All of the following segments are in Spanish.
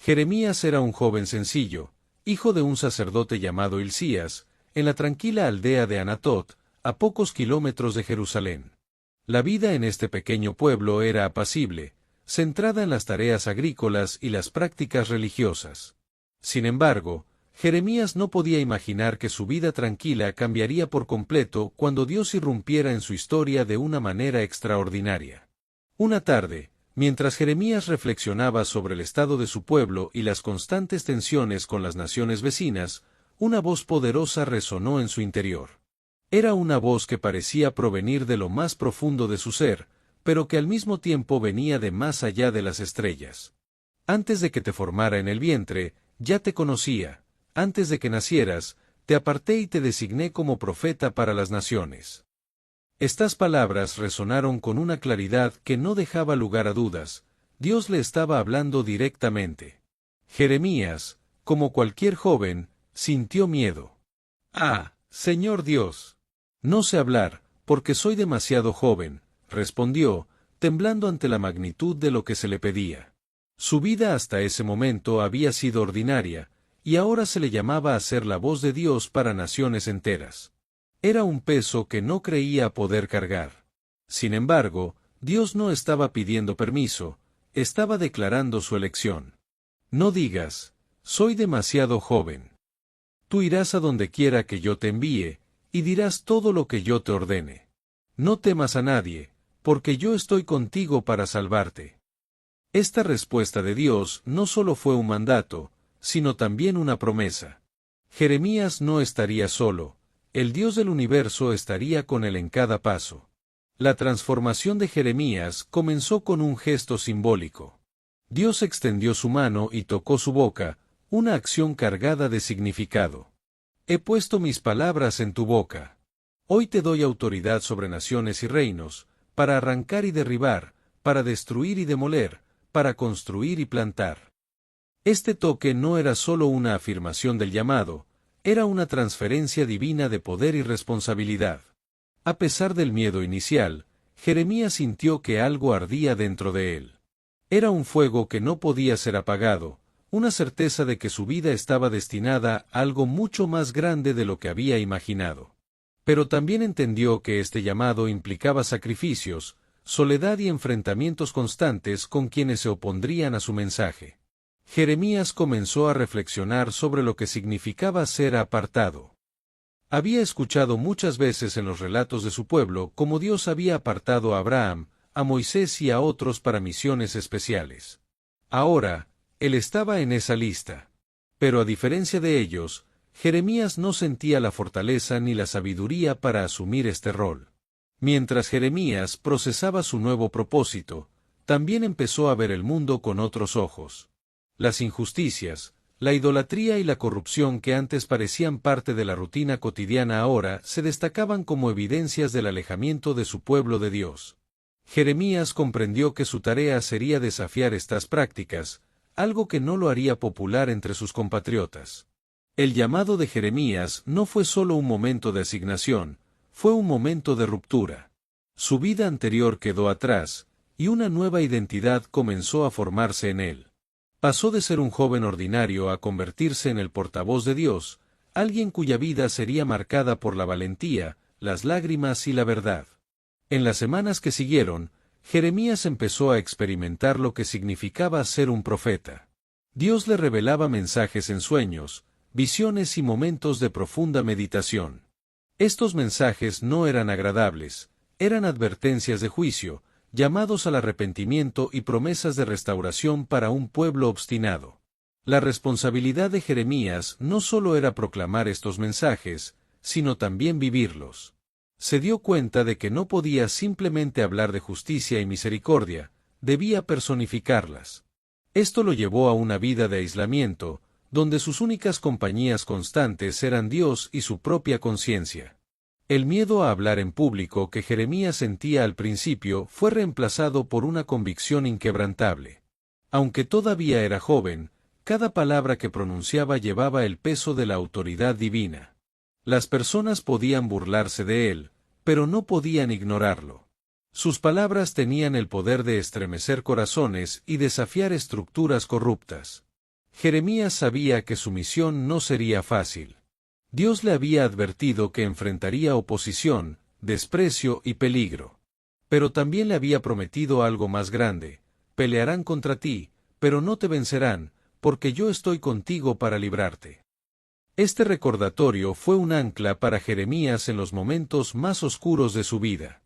Jeremías era un joven sencillo, hijo de un sacerdote llamado Hilcías, en la tranquila aldea de Anatot, a pocos kilómetros de Jerusalén. La vida en este pequeño pueblo era apacible, centrada en las tareas agrícolas y las prácticas religiosas. Sin embargo, Jeremías no podía imaginar que su vida tranquila cambiaría por completo cuando Dios irrumpiera en su historia de una manera extraordinaria. Una tarde, mientras Jeremías reflexionaba sobre el estado de su pueblo y las constantes tensiones con las naciones vecinas, una voz poderosa resonó en su interior. Era una voz que parecía provenir de lo más profundo de su ser, pero que al mismo tiempo venía de más allá de las estrellas. Antes de que te formara en el vientre, ya te conocía. Antes de que nacieras, te aparté y te designé como profeta para las naciones. Estas palabras resonaron con una claridad que no dejaba lugar a dudas. Dios le estaba hablando directamente. Jeremías, como cualquier joven, sintió miedo. «Ah, Señor Dios. No sé hablar, porque soy demasiado joven», respondió, temblando ante la magnitud de lo que se le pedía. Su vida hasta ese momento había sido ordinaria, y ahora se le llamaba a ser la voz de Dios para naciones enteras. Era un peso que no creía poder cargar. Sin embargo, Dios no estaba pidiendo permiso, estaba declarando su elección. «No digas, soy demasiado joven. Tú irás a donde quiera que yo te envíe, y dirás todo lo que yo te ordene. No temas a nadie, porque yo estoy contigo para salvarte». Esta respuesta de Dios no solo fue un mandato, sino también una promesa. Jeremías no estaría solo, el Dios del universo estaría con él en cada paso. La transformación de Jeremías comenzó con un gesto simbólico. Dios extendió su mano y tocó su boca, una acción cargada de significado. «He puesto mis palabras en tu boca. Hoy te doy autoridad sobre naciones y reinos, para arrancar y derribar, para destruir y demoler, para construir y plantar». Este toque no era solo una afirmación del llamado, era una transferencia divina de poder y responsabilidad. A pesar del miedo inicial, Jeremías sintió que algo ardía dentro de él. Era un fuego que no podía ser apagado, una certeza de que su vida estaba destinada a algo mucho más grande de lo que había imaginado. Pero también entendió que este llamado implicaba sacrificios, soledad y enfrentamientos constantes con quienes se opondrían a su mensaje. Jeremías comenzó a reflexionar sobre lo que significaba ser apartado. Había escuchado muchas veces en los relatos de su pueblo cómo Dios había apartado a Abraham, a Moisés y a otros para misiones especiales. Ahora, él estaba en esa lista. Pero a diferencia de ellos, Jeremías no sentía la fortaleza ni la sabiduría para asumir este rol. Mientras Jeremías procesaba su nuevo propósito, también empezó a ver el mundo con otros ojos. Las injusticias, la idolatría y la corrupción que antes parecían parte de la rutina cotidiana ahora se destacaban como evidencias del alejamiento de su pueblo de Dios. Jeremías comprendió que su tarea sería desafiar estas prácticas, algo que no lo haría popular entre sus compatriotas. El llamado de Jeremías no fue solo un momento de asignación, fue un momento de ruptura. Su vida anterior quedó atrás, y una nueva identidad comenzó a formarse en él. Pasó de ser un joven ordinario a convertirse en el portavoz de Dios, alguien cuya vida sería marcada por la valentía, las lágrimas y la verdad. En las semanas que siguieron, Jeremías empezó a experimentar lo que significaba ser un profeta. Dios le revelaba mensajes en sueños, visiones y momentos de profunda meditación. Estos mensajes no eran agradables, eran advertencias de juicio, llamados al arrepentimiento y promesas de restauración para un pueblo obstinado. La responsabilidad de Jeremías no solo era proclamar estos mensajes, sino también vivirlos. Se dio cuenta de que no podía simplemente hablar de justicia y misericordia, debía personificarlas. Esto lo llevó a una vida de aislamiento, donde sus únicas compañías constantes eran Dios y su propia conciencia. El miedo a hablar en público que Jeremías sentía al principio fue reemplazado por una convicción inquebrantable. Aunque todavía era joven, cada palabra que pronunciaba llevaba el peso de la autoridad divina. Las personas podían burlarse de él, pero no podían ignorarlo. Sus palabras tenían el poder de estremecer corazones y desafiar estructuras corruptas. Jeremías sabía que su misión no sería fácil. Dios le había advertido que enfrentaría oposición, desprecio y peligro. Pero también le había prometido algo más grande: pelearán contra ti, pero no te vencerán, porque yo estoy contigo para librarte. Este recordatorio fue un ancla para Jeremías en los momentos más oscuros de su vida.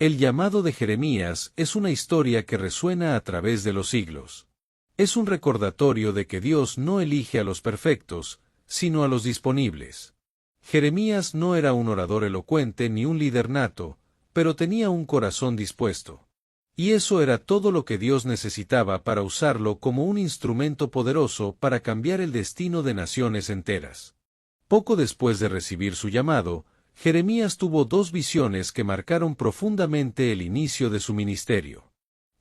El llamado de Jeremías es una historia que resuena a través de los siglos. Es un recordatorio de que Dios no elige a los perfectos, sino a los disponibles. Jeremías no era un orador elocuente ni un líder nato, pero tenía un corazón dispuesto. Y eso era todo lo que Dios necesitaba para usarlo como un instrumento poderoso para cambiar el destino de naciones enteras. Poco después de recibir su llamado, Jeremías tuvo dos visiones que marcaron profundamente el inicio de su ministerio.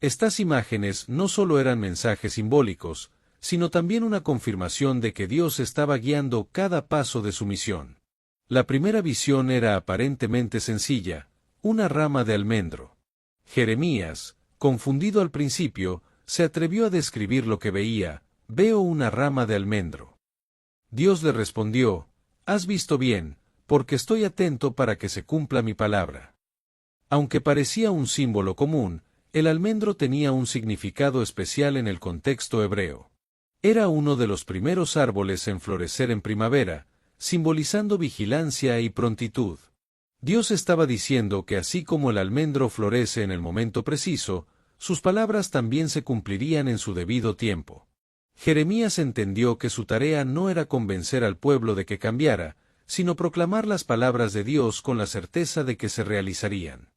Estas imágenes no solo eran mensajes simbólicos, sino también una confirmación de que Dios estaba guiando cada paso de su misión. La primera visión era aparentemente sencilla: una rama de almendro. Jeremías, confundido al principio, se atrevió a describir lo que veía: veo una rama de almendro. Dios le respondió: has visto bien, porque estoy atento para que se cumpla mi palabra. Aunque parecía un símbolo común, el almendro tenía un significado especial en el contexto hebreo. Era uno de los primeros árboles en florecer en primavera, simbolizando vigilancia y prontitud. Dios estaba diciendo que así como el almendro florece en el momento preciso, sus palabras también se cumplirían en su debido tiempo. Jeremías entendió que su tarea no era convencer al pueblo de que cambiara, sino proclamar las palabras de Dios con la certeza de que se realizarían.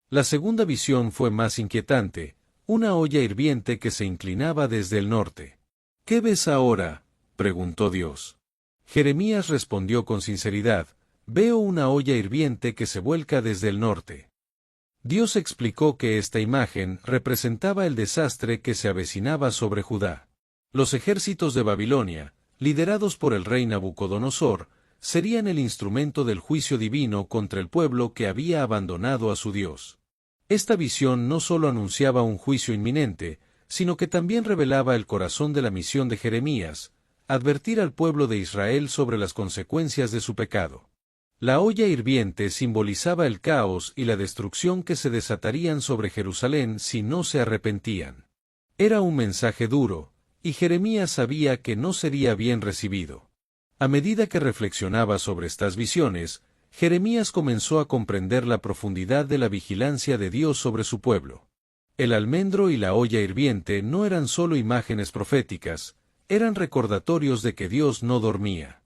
La segunda visión fue más inquietante: una olla hirviente que se inclinaba desde el norte. ¿Qué ves ahora?, preguntó Dios. Jeremías respondió con sinceridad: veo una olla hirviente que se vuelca desde el norte. Dios explicó que esta imagen representaba el desastre que se avecinaba sobre Judá. Los ejércitos de Babilonia, liderados por el rey Nabucodonosor, serían el instrumento del juicio divino contra el pueblo que había abandonado a su Dios. Esta visión no solo anunciaba un juicio inminente, sino que también revelaba el corazón de la misión de Jeremías: advertir al pueblo de Israel sobre las consecuencias de su pecado. La olla hirviente simbolizaba el caos y la destrucción que se desatarían sobre Jerusalén si no se arrepentían. Era un mensaje duro, y Jeremías sabía que no sería bien recibido. A medida que reflexionaba sobre estas visiones, Jeremías comenzó a comprender la profundidad de la vigilancia de Dios sobre su pueblo. El almendro y la olla hirviente no eran solo imágenes proféticas, eran recordatorios de que Dios no dormía.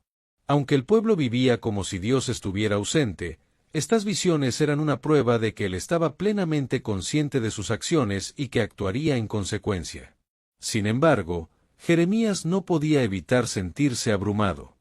Aunque el pueblo vivía como si Dios estuviera ausente, estas visiones eran una prueba de que Él estaba plenamente consciente de sus acciones y que actuaría en consecuencia. Sin embargo, Jeremías no podía evitar sentirse abrumado.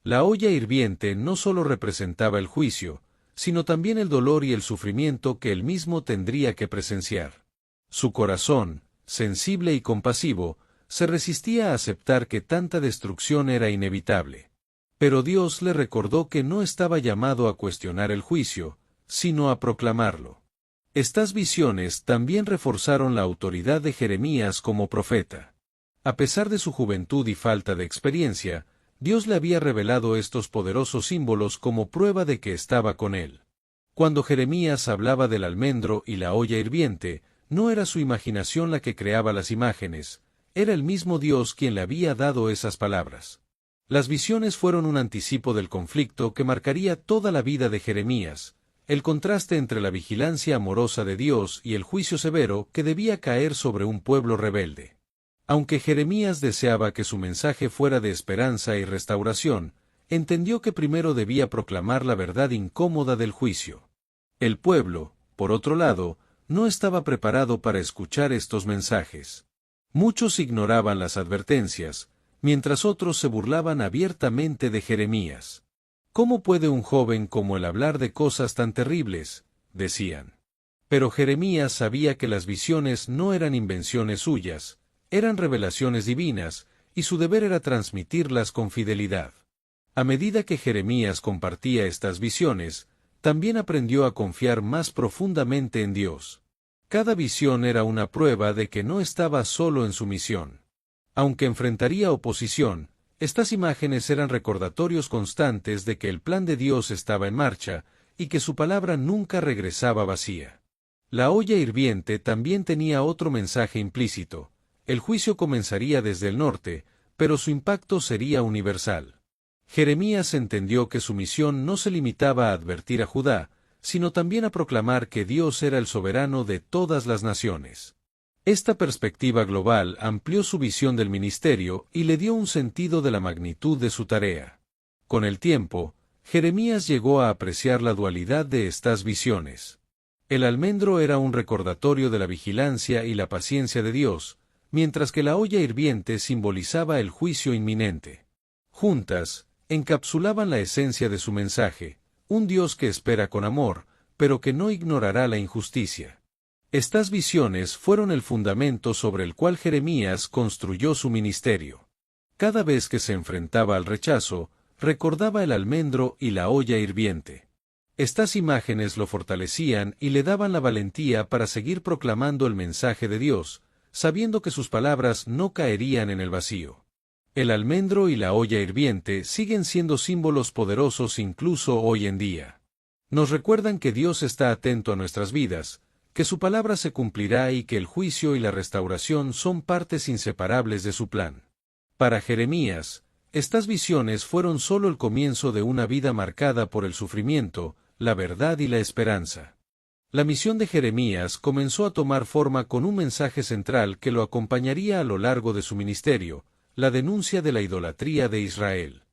La olla hirviente no solo representaba el juicio, sino también el dolor y el sufrimiento que él mismo tendría que presenciar. Su corazón, sensible y compasivo, se resistía a aceptar que tanta destrucción era inevitable. Pero Dios le recordó que no estaba llamado a cuestionar el juicio, sino a proclamarlo. Estas visiones también reforzaron la autoridad de Jeremías como profeta. A pesar de su juventud y falta de experiencia, Dios le había revelado estos poderosos símbolos como prueba de que estaba con él. Cuando Jeremías hablaba del almendro y la olla hirviente, no era su imaginación la que creaba las imágenes, era el mismo Dios quien le había dado esas palabras. Las visiones fueron un anticipo del conflicto que marcaría toda la vida de Jeremías, el contraste entre la vigilancia amorosa de Dios y el juicio severo que debía caer sobre un pueblo rebelde. Aunque Jeremías deseaba que su mensaje fuera de esperanza y restauración, entendió que primero debía proclamar la verdad incómoda del juicio. El pueblo, por otro lado, no estaba preparado para escuchar estos mensajes. Muchos ignoraban las advertencias, mientras otros se burlaban abiertamente de Jeremías. ¿Cómo puede un joven como él hablar de cosas tan terribles?, decían. Pero Jeremías sabía que las visiones no eran invenciones suyas, eran revelaciones divinas, y su deber era transmitirlas con fidelidad. A medida que Jeremías compartía estas visiones, también aprendió a confiar más profundamente en Dios. Cada visión era una prueba de que no estaba solo en su misión. Aunque enfrentaría oposición, estas imágenes eran recordatorios constantes de que el plan de Dios estaba en marcha, y que su palabra nunca regresaba vacía. La olla hirviente también tenía otro mensaje implícito. El juicio comenzaría desde el norte, pero su impacto sería universal. Jeremías entendió que su misión no se limitaba a advertir a Judá, sino también a proclamar que Dios era el soberano de todas las naciones. Esta perspectiva global amplió su visión del ministerio y le dio un sentido de la magnitud de su tarea. Con el tiempo, Jeremías llegó a apreciar la dualidad de estas visiones. El almendro era un recordatorio de la vigilancia y la paciencia de Dios, mientras que la olla hirviente simbolizaba el juicio inminente. Juntas, encapsulaban la esencia de su mensaje, un Dios que espera con amor, pero que no ignorará la injusticia. Estas visiones fueron el fundamento sobre el cual Jeremías construyó su ministerio. Cada vez que se enfrentaba al rechazo, recordaba el almendro y la olla hirviente. Estas imágenes lo fortalecían y le daban la valentía para seguir proclamando el mensaje de Dios, sabiendo que sus palabras no caerían en el vacío. El almendro y la olla hirviente siguen siendo símbolos poderosos incluso hoy en día. Nos recuerdan que Dios está atento a nuestras vidas, que su palabra se cumplirá y que el juicio y la restauración son partes inseparables de su plan. Para Jeremías, estas visiones fueron solo el comienzo de una vida marcada por el sufrimiento, la verdad y la esperanza. La misión de Jeremías comenzó a tomar forma con un mensaje central que lo acompañaría a lo largo de su ministerio, la denuncia de la idolatría de Israel.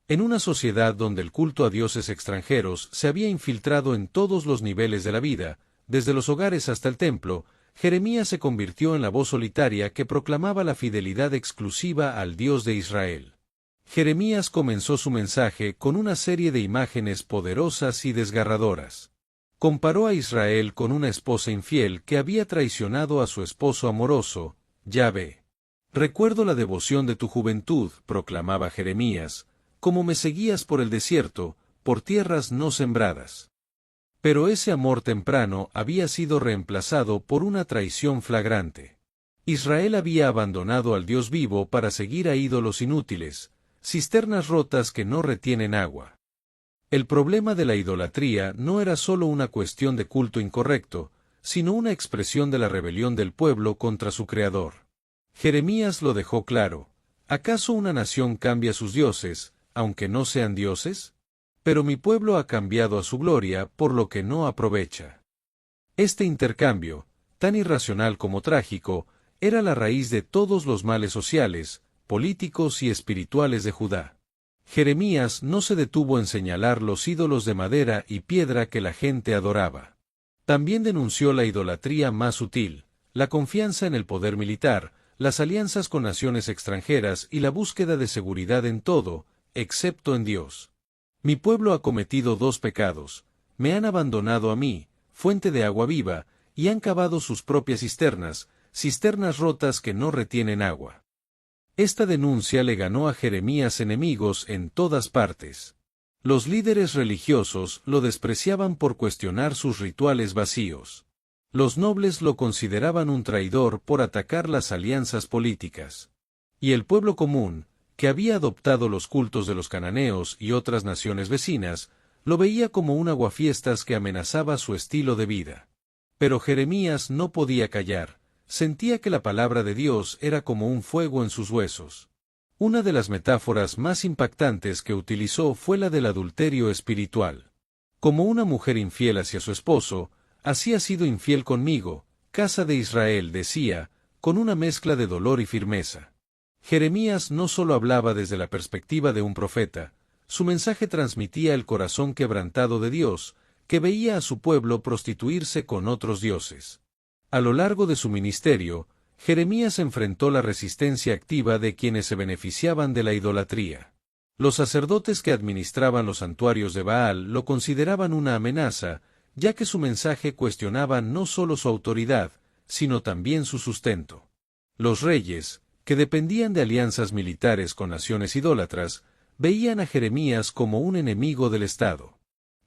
En una sociedad donde el culto a dioses extranjeros se había infiltrado en todos los niveles de la vida, desde los hogares hasta el templo, Jeremías se convirtió en la voz solitaria que proclamaba la fidelidad exclusiva al Dios de Israel. Jeremías comenzó su mensaje con una serie de imágenes poderosas y desgarradoras. Comparó a Israel con una esposa infiel que había traicionado a su esposo amoroso, Yahvé. Recuerdo la devoción de tu juventud, proclamaba Jeremías, como me seguías por el desierto, por tierras no sembradas. Pero ese amor temprano había sido reemplazado por una traición flagrante. Israel había abandonado al Dios vivo para seguir a ídolos inútiles, cisternas rotas que no retienen agua. El problema de la idolatría no era solo una cuestión de culto incorrecto, sino una expresión de la rebelión del pueblo contra su Creador. Jeremías lo dejó claro. ¿Acaso una nación cambia sus dioses, aunque no sean dioses? Pero mi pueblo ha cambiado a su gloria por lo que no aprovecha. Este intercambio, tan irracional como trágico, era la raíz de todos los males sociales, políticos y espirituales de Judá. Jeremías no se detuvo en señalar los ídolos de madera y piedra que la gente adoraba. También denunció la idolatría más sutil, la confianza en el poder militar, las alianzas con naciones extranjeras y la búsqueda de seguridad en todo, excepto en Dios. Mi pueblo ha cometido dos pecados, me han abandonado a mí, fuente de agua viva, y han cavado sus propias cisternas, cisternas rotas que no retienen agua. Esta denuncia le ganó a Jeremías enemigos en todas partes. Los líderes religiosos lo despreciaban por cuestionar sus rituales vacíos. Los nobles lo consideraban un traidor por atacar las alianzas políticas. Y el pueblo común, que había adoptado los cultos de los cananeos y otras naciones vecinas, lo veía como un aguafiestas que amenazaba su estilo de vida. Pero Jeremías no podía callar. Sentía que la palabra de Dios era como un fuego en sus huesos. Una de las metáforas más impactantes que utilizó fue la del adulterio espiritual. Como una mujer infiel hacia su esposo, así ha sido infiel conmigo, casa de Israel, decía, con una mezcla de dolor y firmeza. Jeremías no solo hablaba desde la perspectiva de un profeta, su mensaje transmitía el corazón quebrantado de Dios, que veía a su pueblo prostituirse con otros dioses. A lo largo de su ministerio, Jeremías enfrentó la resistencia activa de quienes se beneficiaban de la idolatría. Los sacerdotes que administraban los santuarios de Baal lo consideraban una amenaza, ya que su mensaje cuestionaba no solo su autoridad, sino también su sustento. Los reyes, que dependían de alianzas militares con naciones idólatras, veían a Jeremías como un enemigo del Estado.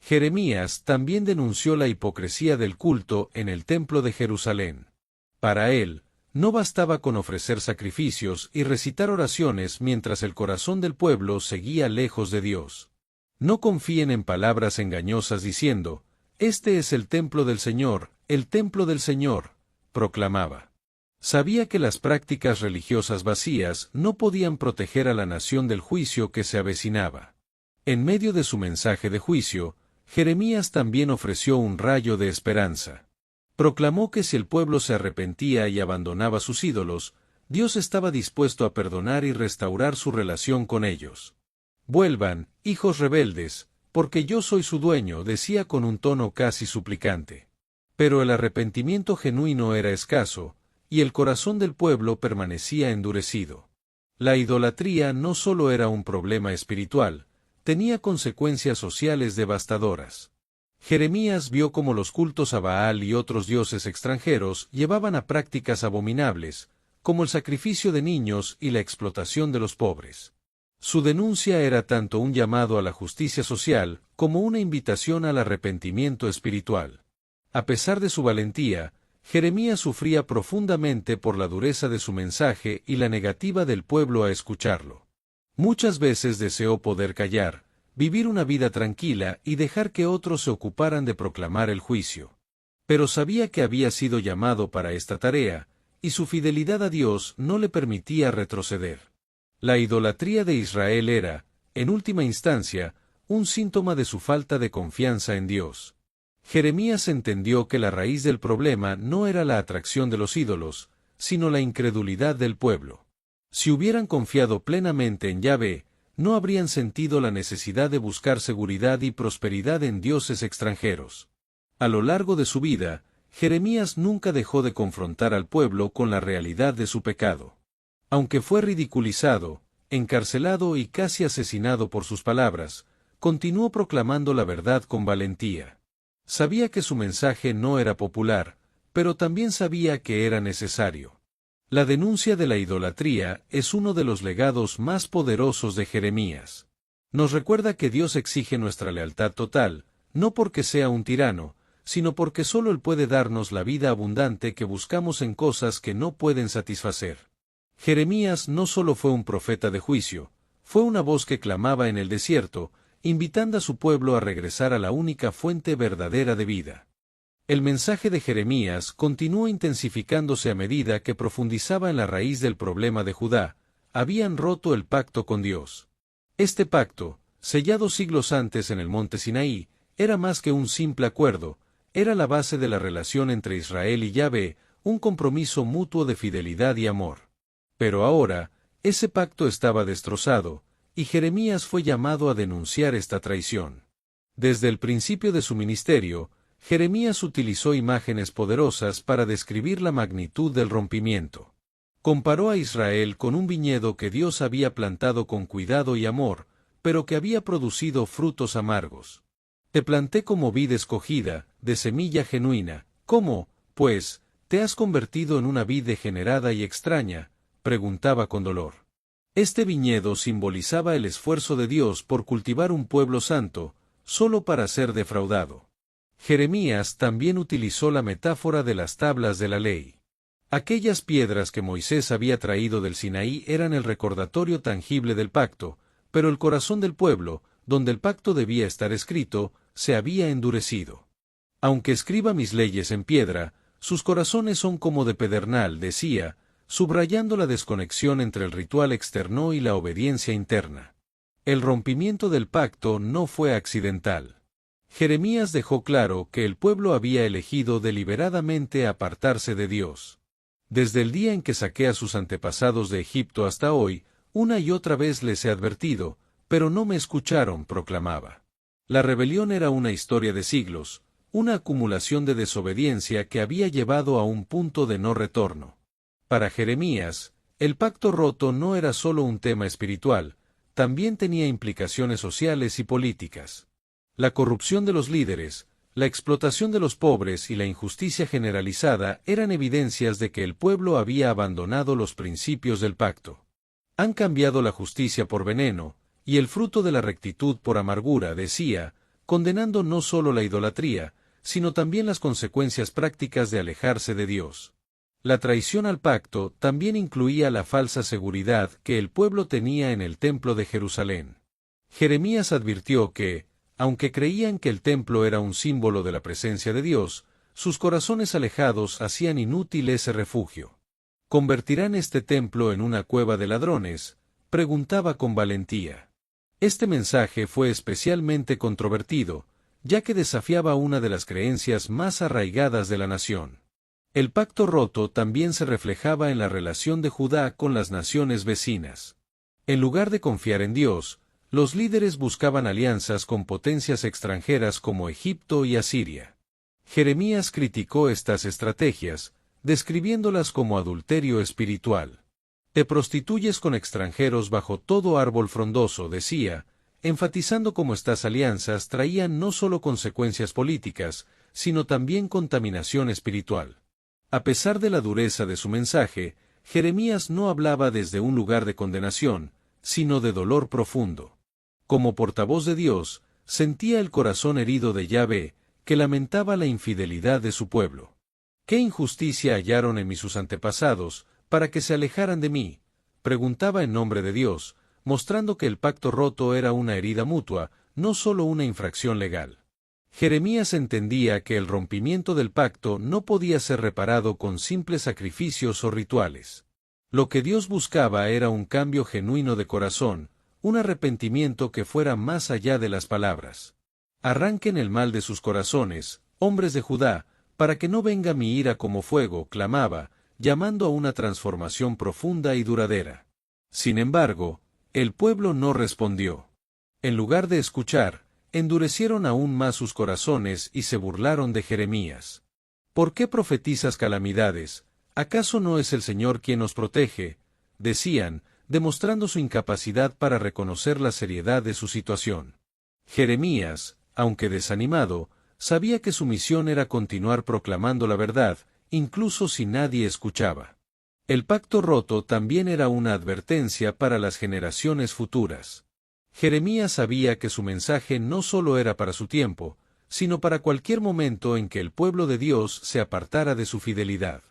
Jeremías también denunció la hipocresía del culto en el templo de Jerusalén. Para él, No bastaba con ofrecer sacrificios y recitar oraciones mientras el corazón del pueblo seguía lejos de Dios. No confíen en palabras engañosas diciendo, «Este es el templo del Señor, el templo del Señor», proclamaba. Sabía que las prácticas religiosas vacías no podían proteger a la nación del juicio que se avecinaba. En medio de su mensaje de juicio, Jeremías también ofreció un rayo de esperanza. Proclamó que si el pueblo se arrepentía y abandonaba sus ídolos, Dios estaba dispuesto a perdonar y restaurar su relación con ellos. «Vuelvan, hijos rebeldes, porque yo soy su dueño», decía con un tono casi suplicante. Pero el arrepentimiento genuino era escaso, y el corazón del pueblo permanecía endurecido. La idolatría no solo era un problema espiritual, tenía consecuencias sociales devastadoras. Jeremías vio cómo los cultos a Baal y otros dioses extranjeros llevaban a prácticas abominables, como el sacrificio de niños y la explotación de los pobres. Su denuncia era tanto un llamado a la justicia social como una invitación al arrepentimiento espiritual. A pesar de su valentía, Jeremías sufría profundamente por la dureza de su mensaje y la negativa del pueblo a escucharlo. Muchas veces deseó poder callar, vivir una vida tranquila y dejar que otros se ocuparan de proclamar el juicio. Pero sabía que había sido llamado para esta tarea, y su fidelidad a Dios no le permitía retroceder. La idolatría de Israel era, en última instancia, un síntoma de su falta de confianza en Dios. Jeremías entendió que la raíz del problema no era la atracción de los ídolos, sino la incredulidad del pueblo. Si hubieran confiado plenamente en Yahvé, no habrían sentido la necesidad de buscar seguridad y prosperidad en dioses extranjeros. A lo largo de su vida, Jeremías nunca dejó de confrontar al pueblo con la realidad de su pecado. Aunque fue ridiculizado, encarcelado y casi asesinado por sus palabras, continuó proclamando la verdad con valentía. Sabía que su mensaje no era popular, pero también sabía que era necesario. La denuncia de la idolatría es uno de los legados más poderosos de Jeremías. Nos recuerda que Dios exige nuestra lealtad total, no porque sea un tirano, sino porque solo Él puede darnos la vida abundante que buscamos en cosas que no pueden satisfacer. Jeremías no solo fue un profeta de juicio, fue una voz que clamaba en el desierto, invitando a su pueblo a regresar a la única fuente verdadera de vida. El mensaje de Jeremías continuó intensificándose a medida que profundizaba en la raíz del problema de Judá. Habían roto el pacto con Dios. Este pacto, sellado siglos antes en el monte Sinaí, era más que un simple acuerdo, era la base de la relación entre Israel y Yahvé, un compromiso mutuo de fidelidad y amor. Pero ahora, ese pacto estaba destrozado, y Jeremías fue llamado a denunciar esta traición. Desde el principio de su ministerio, Jeremías utilizó imágenes poderosas para describir la magnitud del rompimiento. Comparó a Israel con un viñedo que Dios había plantado con cuidado y amor, pero que había producido frutos amargos. Te planté como vid escogida, de semilla genuina. ¿Cómo, pues, te has convertido en una vid degenerada y extraña?, preguntaba con dolor. Este viñedo simbolizaba el esfuerzo de Dios por cultivar un pueblo santo, solo para ser defraudado. Jeremías también utilizó la metáfora de las tablas de la ley. Aquellas piedras que Moisés había traído del Sinaí eran el recordatorio tangible del pacto, pero el corazón del pueblo, donde el pacto debía estar escrito, se había endurecido. Aunque escriba mis leyes en piedra, sus corazones son como de pedernal, decía, subrayando la desconexión entre el ritual externo y la obediencia interna. El rompimiento del pacto no fue accidental. Jeremías dejó claro que el pueblo había elegido deliberadamente apartarse de Dios. Desde el día en que saqué a sus antepasados de Egipto hasta hoy, una y otra vez les he advertido, pero no me escucharon, proclamaba. La rebelión era una historia de siglos, una acumulación de desobediencia que había llevado a un punto de no retorno. Para Jeremías, el pacto roto no era solo un tema espiritual, también tenía implicaciones sociales y políticas. La corrupción de los líderes, la explotación de los pobres y la injusticia generalizada eran evidencias de que el pueblo había abandonado los principios del pacto. Han cambiado la justicia por veneno, y el fruto de la rectitud por amargura, decía, condenando no solo la idolatría, sino también las consecuencias prácticas de alejarse de Dios. La traición al pacto también incluía la falsa seguridad que el pueblo tenía en el templo de Jerusalén. Jeremías advirtió que, aunque creían que el templo era un símbolo de la presencia de Dios, sus corazones alejados hacían inútil ese refugio. ¿Convertirán este templo en una cueva de ladrones?, preguntaba con valentía. Este mensaje fue especialmente controvertido, ya que desafiaba una de las creencias más arraigadas de la nación. El pacto roto también se reflejaba en la relación de Judá con las naciones vecinas. En lugar de confiar en Dios, los líderes buscaban alianzas con potencias extranjeras como Egipto y Asiria. Jeremías criticó estas estrategias, describiéndolas como adulterio espiritual. Te prostituyes con extranjeros bajo todo árbol frondoso, decía, enfatizando cómo estas alianzas traían no solo consecuencias políticas, sino también contaminación espiritual. A pesar de la dureza de su mensaje, Jeremías no hablaba desde un lugar de condenación, sino de dolor profundo. Como portavoz de Dios, sentía el corazón herido de Yahvé, que lamentaba la infidelidad de su pueblo. ¿Qué injusticia hallaron en sus antepasados, para que se alejaran de mí?, preguntaba en nombre de Dios, mostrando que el pacto roto era una herida mutua, no solo una infracción legal. Jeremías entendía que el rompimiento del pacto no podía ser reparado con simples sacrificios o rituales. Lo que Dios buscaba era un cambio genuino de corazón, un arrepentimiento que fuera más allá de las palabras. Arranquen el mal de sus corazones, hombres de Judá, para que no venga mi ira como fuego, clamaba, llamando a una transformación profunda y duradera. Sin embargo, el pueblo no respondió. En lugar de escuchar, endurecieron aún más sus corazones y se burlaron de Jeremías. ¿Por qué profetizas calamidades? ¿Acaso no es el Señor quien nos protege?, decían, demostrando su incapacidad para reconocer la seriedad de su situación. Jeremías, aunque desanimado, sabía que su misión era continuar proclamando la verdad, incluso si nadie escuchaba. El pacto roto también era una advertencia para las generaciones futuras. Jeremías sabía que su mensaje no solo era para su tiempo, sino para cualquier momento en que el pueblo de Dios se apartara de su fidelidad.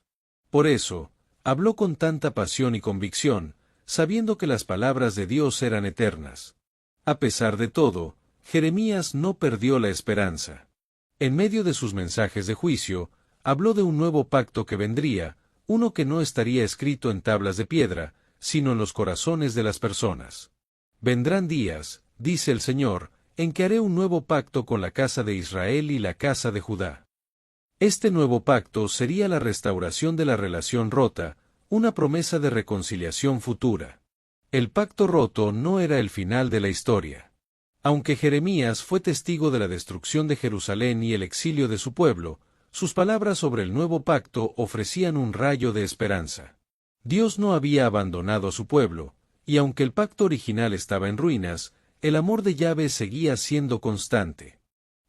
Por eso, habló con tanta pasión y convicción, sabiendo que las palabras de Dios eran eternas. A pesar de todo, Jeremías no perdió la esperanza. En medio de sus mensajes de juicio, habló de un nuevo pacto que vendría, uno que no estaría escrito en tablas de piedra, sino en los corazones de las personas. Vendrán días, dice el Señor, en que haré un nuevo pacto con la casa de Israel y la casa de Judá. Este nuevo pacto sería la restauración de la relación rota, una promesa de reconciliación futura. El pacto roto no era el final de la historia. Aunque Jeremías fue testigo de la destrucción de Jerusalén y el exilio de su pueblo, sus palabras sobre el nuevo pacto ofrecían un rayo de esperanza. Dios no había abandonado a su pueblo, y aunque el pacto original estaba en ruinas, el amor de Yahvé seguía siendo constante.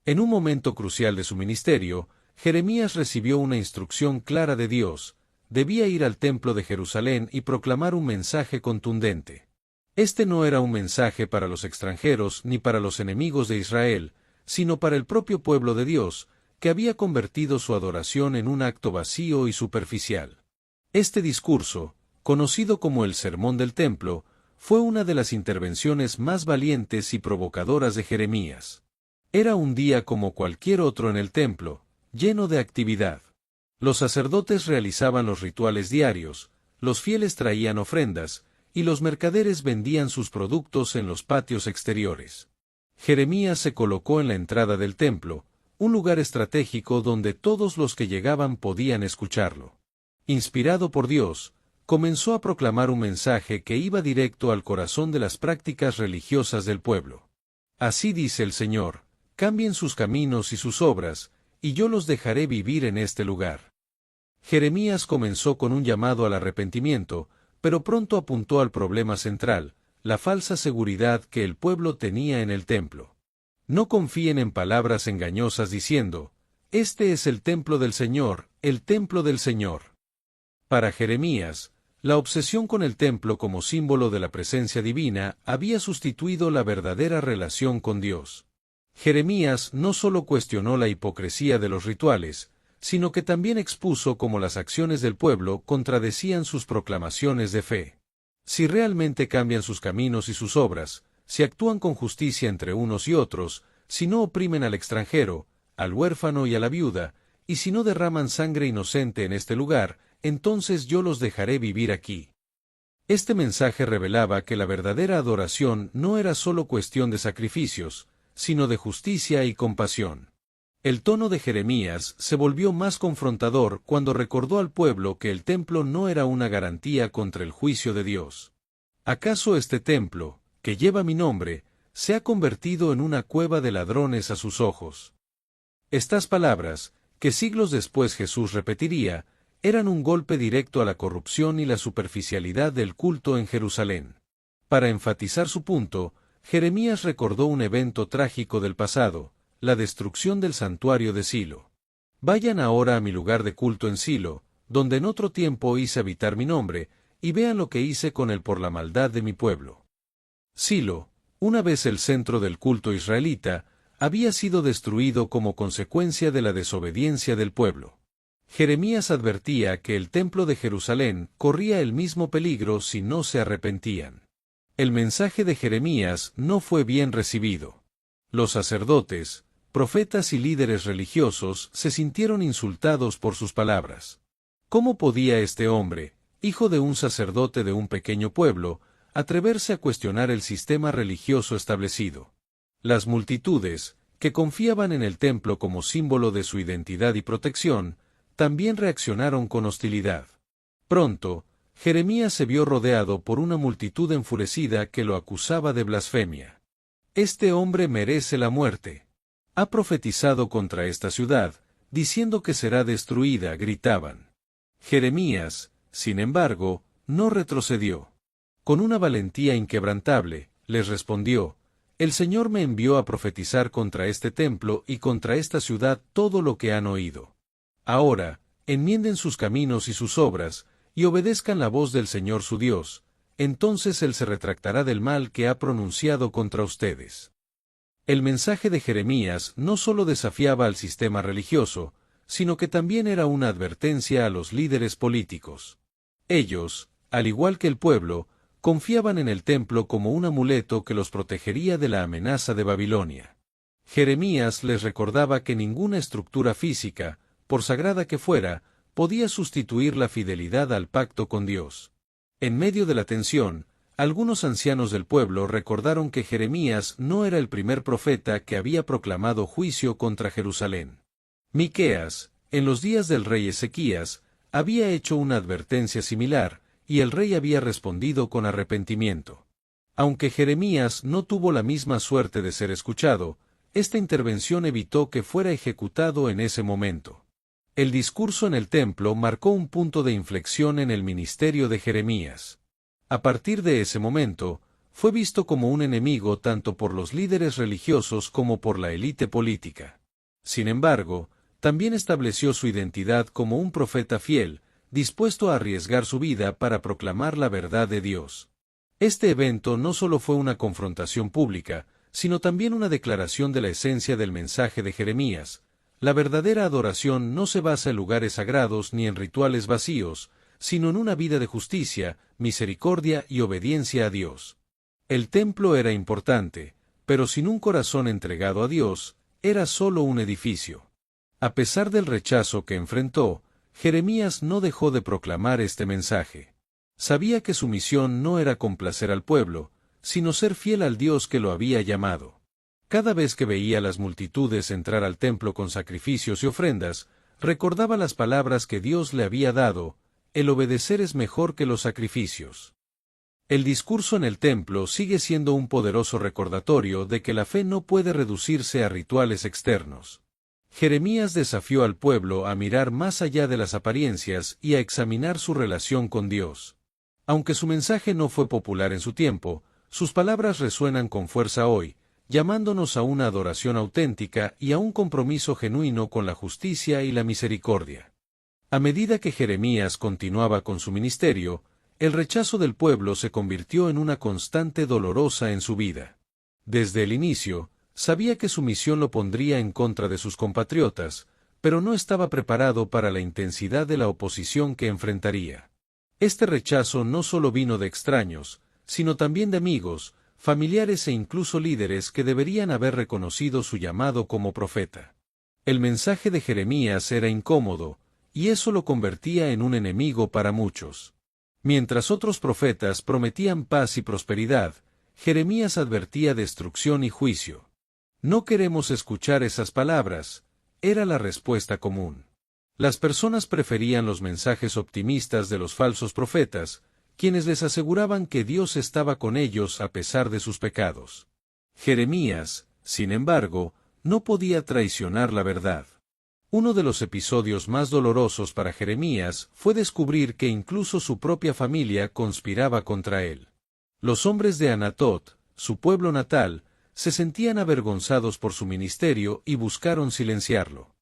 En un momento crucial de su ministerio, Jeremías recibió una instrucción clara de Dios: debía ir al templo de Jerusalén y proclamar un mensaje contundente. Este no era un mensaje para los extranjeros ni para los enemigos de Israel, sino para el propio pueblo de Dios, que había convertido su adoración en un acto vacío y superficial. Este discurso, conocido como el Sermón del Templo, fue una de las intervenciones más valientes y provocadoras de Jeremías. Era un día como cualquier otro en el templo, lleno de actividad. Los sacerdotes realizaban los rituales diarios, los fieles traían ofrendas, y los mercaderes vendían sus productos en los patios exteriores. Jeremías se colocó en la entrada del templo, un lugar estratégico donde todos los que llegaban podían escucharlo. Inspirado por Dios, comenzó a proclamar un mensaje que iba directo al corazón de las prácticas religiosas del pueblo. Así dice el Señor: cambien sus caminos y sus obras, y yo los dejaré vivir en este lugar. Jeremías comenzó con un llamado al arrepentimiento, pero pronto apuntó al problema central, la falsa seguridad que el pueblo tenía en el templo. No confíen en palabras engañosas diciendo: este es el templo del Señor, el templo del Señor. Para Jeremías, la obsesión con el templo como símbolo de la presencia divina había sustituido la verdadera relación con Dios. Jeremías no solo cuestionó la hipocresía de los rituales, sino que también expuso cómo las acciones del pueblo contradecían sus proclamaciones de fe. Si realmente cambian sus caminos y sus obras, si actúan con justicia entre unos y otros, si no oprimen al extranjero, al huérfano y a la viuda, y si no derraman sangre inocente en este lugar, entonces yo los dejaré vivir aquí. Este mensaje revelaba que la verdadera adoración no era solo cuestión de sacrificios, sino de justicia y compasión. El tono de Jeremías se volvió más confrontador cuando recordó al pueblo que el templo no era una garantía contra el juicio de Dios. ¿Acaso este templo, que lleva mi nombre, se ha convertido en una cueva de ladrones a sus ojos? Estas palabras, que siglos después Jesús repetiría, eran un golpe directo a la corrupción y la superficialidad del culto en Jerusalén. Para enfatizar su punto, Jeremías recordó un evento trágico del pasado, la destrucción del santuario de Silo. Vayan ahora a mi lugar de culto en Silo, donde en otro tiempo hice habitar mi nombre, y vean lo que hice con él por la maldad de mi pueblo. Silo, una vez el centro del culto israelita, había sido destruido como consecuencia de la desobediencia del pueblo. Jeremías advertía que el templo de Jerusalén corría el mismo peligro si no se arrepentían. El mensaje de Jeremías no fue bien recibido. Los sacerdotes, profetas y líderes religiosos se sintieron insultados por sus palabras. ¿Cómo podía este hombre, hijo de un sacerdote de un pequeño pueblo, atreverse a cuestionar el sistema religioso establecido? Las multitudes, que confiaban en el templo como símbolo de su identidad y protección, también reaccionaron con hostilidad. Pronto, Jeremías se vio rodeado por una multitud enfurecida que lo acusaba de blasfemia. Este hombre merece la muerte. Ha profetizado contra esta ciudad, diciendo que será destruida, gritaban. Jeremías, sin embargo, no retrocedió. Con una valentía inquebrantable, les respondió: el Señor me envió a profetizar contra este templo y contra esta ciudad todo lo que han oído. Ahora, enmienden sus caminos y sus obras, y obedezcan la voz del Señor su Dios, entonces Él se retractará del mal que ha pronunciado contra ustedes. El mensaje de Jeremías no solo desafiaba al sistema religioso, sino que también era una advertencia a los líderes políticos. Ellos, al igual que el pueblo, confiaban en el templo como un amuleto que los protegería de la amenaza de Babilonia. Jeremías les recordaba que ninguna estructura física, por sagrada que fuera, podía sustituir la fidelidad al pacto con Dios. En medio de la tensión, algunos ancianos del pueblo recordaron que Jeremías no era el primer profeta que había proclamado juicio contra Jerusalén. Miqueas, en los días del rey Ezequías, había hecho una advertencia similar, y el rey había respondido con arrepentimiento. Aunque Jeremías no tuvo la misma suerte de ser escuchado, esta intervención evitó que fuera ejecutado en ese momento. El discurso en el templo marcó un punto de inflexión en el ministerio de Jeremías. A partir de ese momento, fue visto como un enemigo tanto por los líderes religiosos como por la élite política. Sin embargo, también estableció su identidad como un profeta fiel, dispuesto a arriesgar su vida para proclamar la verdad de Dios. Este evento no solo fue una confrontación pública, sino también una declaración de la esencia del mensaje de Jeremías. La verdadera adoración no se basa en lugares sagrados ni en rituales vacíos, sino en una vida de justicia, misericordia y obediencia a Dios. El templo era importante, pero sin un corazón entregado a Dios, era solo un edificio. A pesar del rechazo que enfrentó, Jeremías no dejó de proclamar este mensaje. Sabía que su misión no era complacer al pueblo, sino ser fiel al Dios que lo había llamado. Cada vez que veía a las multitudes entrar al templo con sacrificios y ofrendas, recordaba las palabras que Dios le había dado: el obedecer es mejor que los sacrificios. El discurso en el templo sigue siendo un poderoso recordatorio de que la fe no puede reducirse a rituales externos. Jeremías desafió al pueblo a mirar más allá de las apariencias y a examinar su relación con Dios. Aunque su mensaje no fue popular en su tiempo, sus palabras resuenan con fuerza hoy, llamándonos a una adoración auténtica y a un compromiso genuino con la justicia y la misericordia. A medida que Jeremías continuaba con su ministerio, el rechazo del pueblo se convirtió en una constante dolorosa en su vida. Desde el inicio, sabía que su misión lo pondría en contra de sus compatriotas, pero no estaba preparado para la intensidad de la oposición que enfrentaría. Este rechazo no solo vino de extraños, sino también de amigos, familiares e incluso líderes que deberían haber reconocido su llamado como profeta. El mensaje de Jeremías era incómodo, y eso lo convertía en un enemigo para muchos. Mientras otros profetas prometían paz y prosperidad, Jeremías advertía destrucción y juicio. No queremos escuchar esas palabras, era la respuesta común. Las personas preferían los mensajes optimistas de los falsos profetas, quienes les aseguraban que Dios estaba con ellos a pesar de sus pecados. Jeremías, sin embargo, no podía traicionar la verdad. Uno de los episodios más dolorosos para Jeremías fue descubrir que incluso su propia familia conspiraba contra él. Los hombres de Anatot, su pueblo natal, se sentían avergonzados por su ministerio y buscaron silenciarlo.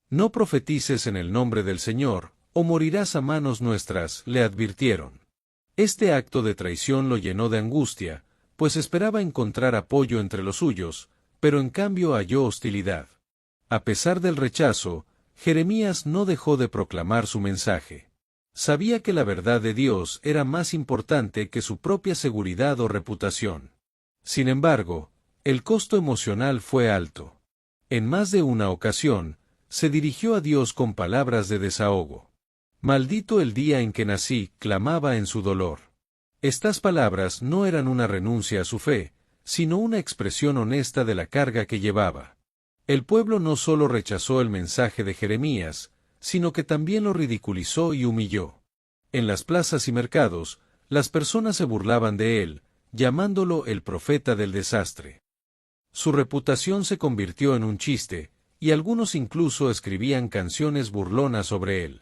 No profetices en el nombre del Señor, o morirás a manos nuestras, le advirtieron. Este acto de traición lo llenó de angustia, pues esperaba encontrar apoyo entre los suyos, pero en cambio halló hostilidad. A pesar del rechazo, Jeremías no dejó de proclamar su mensaje. Sabía que la verdad de Dios era más importante que su propia seguridad o reputación. Sin embargo, el costo emocional fue alto. En más de una ocasión, se dirigió a Dios con palabras de desahogo. Maldito el día en que nací, clamaba en su dolor. Estas palabras no eran una renuncia a su fe, sino una expresión honesta de la carga que llevaba. El pueblo no solo rechazó el mensaje de Jeremías, sino que también lo ridiculizó y humilló. En las plazas y mercados, las personas se burlaban de él, llamándolo el profeta del desastre. Su reputación se convirtió en un chiste, y algunos incluso escribían canciones burlonas sobre él.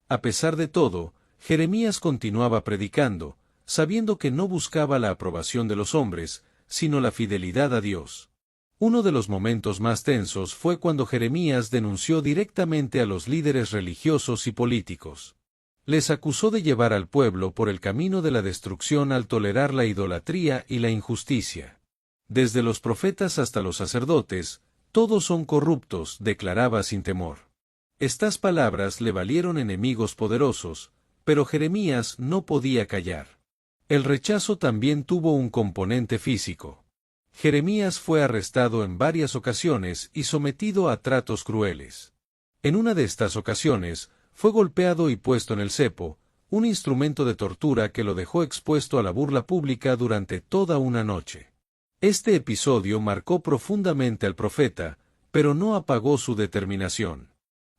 A pesar de todo, Jeremías continuaba predicando, sabiendo que no buscaba la aprobación de los hombres, sino la fidelidad a Dios. Uno de los momentos más tensos fue cuando Jeremías denunció directamente a los líderes religiosos y políticos. Les acusó de llevar al pueblo por el camino de la destrucción al tolerar la idolatría y la injusticia. Desde los profetas hasta los sacerdotes, todos son corruptos, declaraba sin temor. Estas palabras le valieron enemigos poderosos, pero Jeremías no podía callar. El rechazo también tuvo un componente físico. Jeremías fue arrestado en varias ocasiones y sometido a tratos crueles. En una de estas ocasiones, fue golpeado y puesto en el cepo, un instrumento de tortura que lo dejó expuesto a la burla pública durante toda una noche. Este episodio marcó profundamente al profeta, pero no apagó su determinación.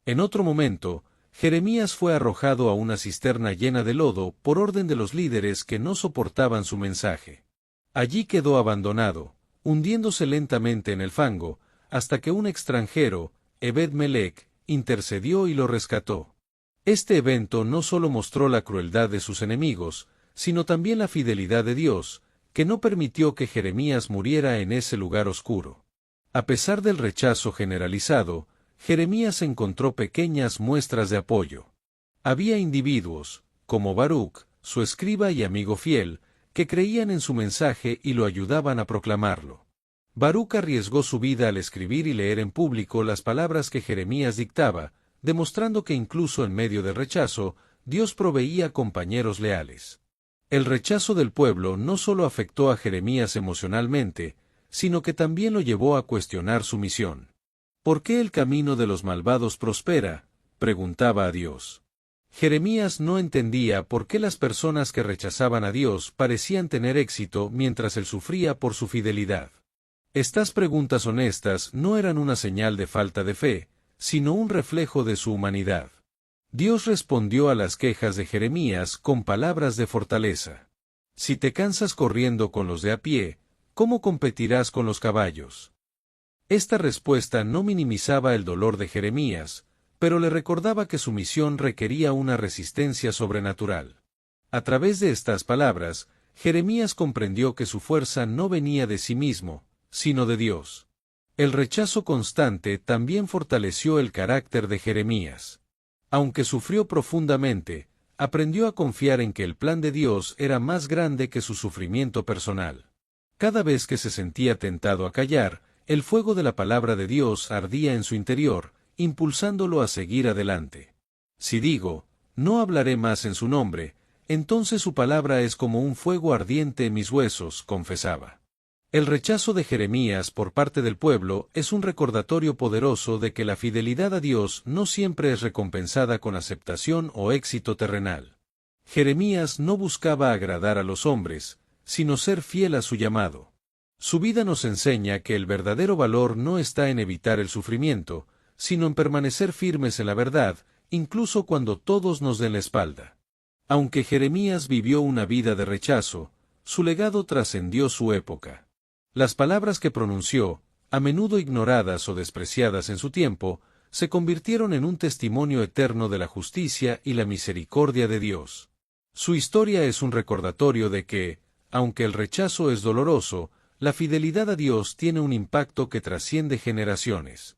En otro momento, Jeremías fue arrojado a una cisterna llena de lodo por orden de los líderes que no soportaban su mensaje. Allí quedó abandonado, hundiéndose lentamente en el fango, hasta que un extranjero, Ebed-Melech, intercedió y lo rescató. Este evento no solo mostró la crueldad de sus enemigos, sino también la fidelidad de Dios, que no permitió que Jeremías muriera en ese lugar oscuro. A pesar del rechazo generalizado, Jeremías encontró pequeñas muestras de apoyo. Había individuos, como Baruc, su escriba y amigo fiel, que creían en su mensaje y lo ayudaban a proclamarlo. Baruc arriesgó su vida al escribir y leer en público las palabras que Jeremías dictaba, demostrando que incluso en medio del rechazo, Dios proveía compañeros leales. El rechazo del pueblo no solo afectó a Jeremías emocionalmente, sino que también lo llevó a cuestionar su misión. ¿Por qué el camino de los malvados prospera?, preguntaba a Dios. Jeremías no entendía por qué las personas que rechazaban a Dios parecían tener éxito mientras él sufría por su fidelidad. Estas preguntas honestas no eran una señal de falta de fe, sino un reflejo de su humanidad. Dios respondió a las quejas de Jeremías con palabras de fortaleza. Si te cansas corriendo con los de a pie, ¿cómo competirás con los caballos? Esta respuesta no minimizaba el dolor de Jeremías, pero le recordaba que su misión requería una resistencia sobrenatural. A través de estas palabras, Jeremías comprendió que su fuerza no venía de sí mismo, sino de Dios. El rechazo constante también fortaleció el carácter de Jeremías. Aunque sufrió profundamente, aprendió a confiar en que el plan de Dios era más grande que su sufrimiento personal. Cada vez que se sentía tentado a callar, el fuego de la palabra de Dios ardía en su interior, impulsándolo a seguir adelante. Si digo, no hablaré más en su nombre, entonces su palabra es como un fuego ardiente en mis huesos, confesaba. El rechazo de Jeremías por parte del pueblo es un recordatorio poderoso de que la fidelidad a Dios no siempre es recompensada con aceptación o éxito terrenal. Jeremías no buscaba agradar a los hombres, sino ser fiel a su llamado. Su vida nos enseña que el verdadero valor no está en evitar el sufrimiento, sino en permanecer firmes en la verdad, incluso cuando todos nos den la espalda. Aunque Jeremías vivió una vida de rechazo, su legado trascendió su época. Las palabras que pronunció, a menudo ignoradas o despreciadas en su tiempo, se convirtieron en un testimonio eterno de la justicia y la misericordia de Dios. Su historia es un recordatorio de que, aunque el rechazo es doloroso, la fidelidad a Dios tiene un impacto que trasciende generaciones.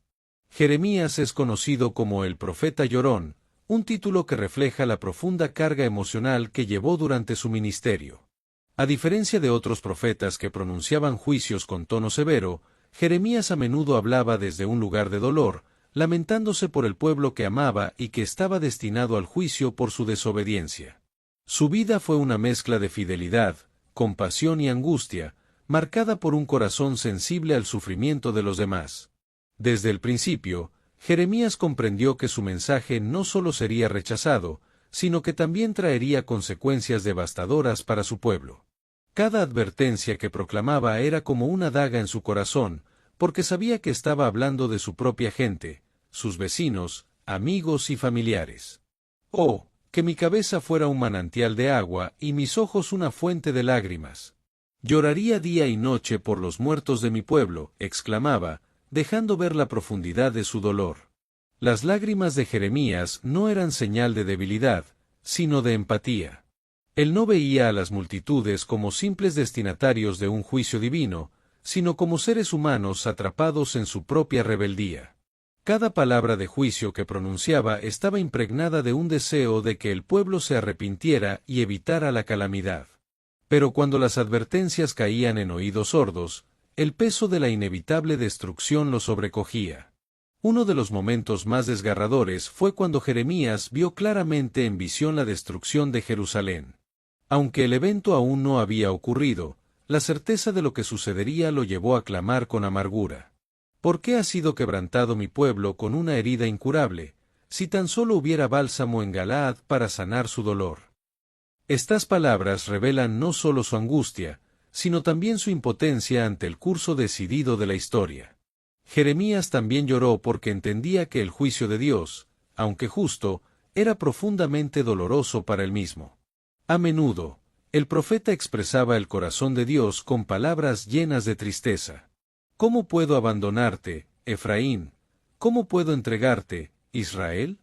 Jeremías es conocido como el profeta llorón, un título que refleja la profunda carga emocional que llevó durante su ministerio. A diferencia de otros profetas que pronunciaban juicios con tono severo, Jeremías a menudo hablaba desde un lugar de dolor, lamentándose por el pueblo que amaba y que estaba destinado al juicio por su desobediencia. Su vida fue una mezcla de fidelidad, compasión y angustia, marcada por un corazón sensible al sufrimiento de los demás. Desde el principio, Jeremías comprendió que su mensaje no solo sería rechazado, sino que también traería consecuencias devastadoras para su pueblo. Cada advertencia que proclamaba era como una daga en su corazón, porque sabía que estaba hablando de su propia gente, sus vecinos, amigos y familiares. Oh, que mi cabeza fuera un manantial de agua y mis ojos una fuente de lágrimas. Lloraría día y noche por los muertos de mi pueblo, exclamaba, dejando ver la profundidad de su dolor. Las lágrimas de Jeremías no eran señal de debilidad, sino de empatía. Él no veía a las multitudes como simples destinatarios de un juicio divino, sino como seres humanos atrapados en su propia rebeldía. Cada palabra de juicio que pronunciaba estaba impregnada de un deseo de que el pueblo se arrepintiera y evitara la calamidad. Pero cuando las advertencias caían en oídos sordos, el peso de la inevitable destrucción lo sobrecogía. Uno de los momentos más desgarradores fue cuando Jeremías vio claramente en visión la destrucción de Jerusalén. Aunque el evento aún no había ocurrido, la certeza de lo que sucedería lo llevó a clamar con amargura. ¿Por qué ha sido quebrantado mi pueblo con una herida incurable, si tan solo hubiera bálsamo en Galaad para sanar su dolor? Estas palabras revelan no solo su angustia, sino también su impotencia ante el curso decidido de la historia. Jeremías también lloró porque entendía que el juicio de Dios, aunque justo, era profundamente doloroso para él mismo. A menudo, el profeta expresaba el corazón de Dios con palabras llenas de tristeza. ¿Cómo puedo abandonarte, Efraín? ¿Cómo puedo entregarte, Israel?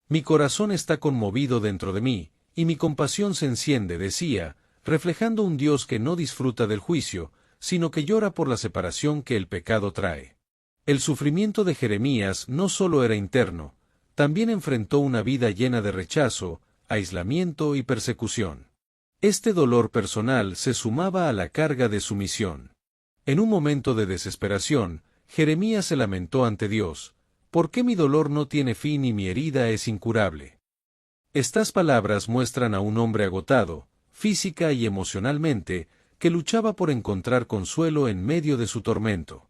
Mi corazón está conmovido dentro de mí, y mi compasión se enciende, decía, reflejando un Dios que no disfruta del juicio, sino que llora por la separación que el pecado trae. El sufrimiento de Jeremías no solo era interno, también enfrentó una vida llena de rechazo, aislamiento y persecución. Este dolor personal se sumaba a la carga de su misión. En un momento de desesperación, Jeremías se lamentó ante Dios: ¿por qué mi dolor no tiene fin y mi herida es incurable? Estas palabras muestran a un hombre agotado, física y emocionalmente, que luchaba por encontrar consuelo en medio de su tormento.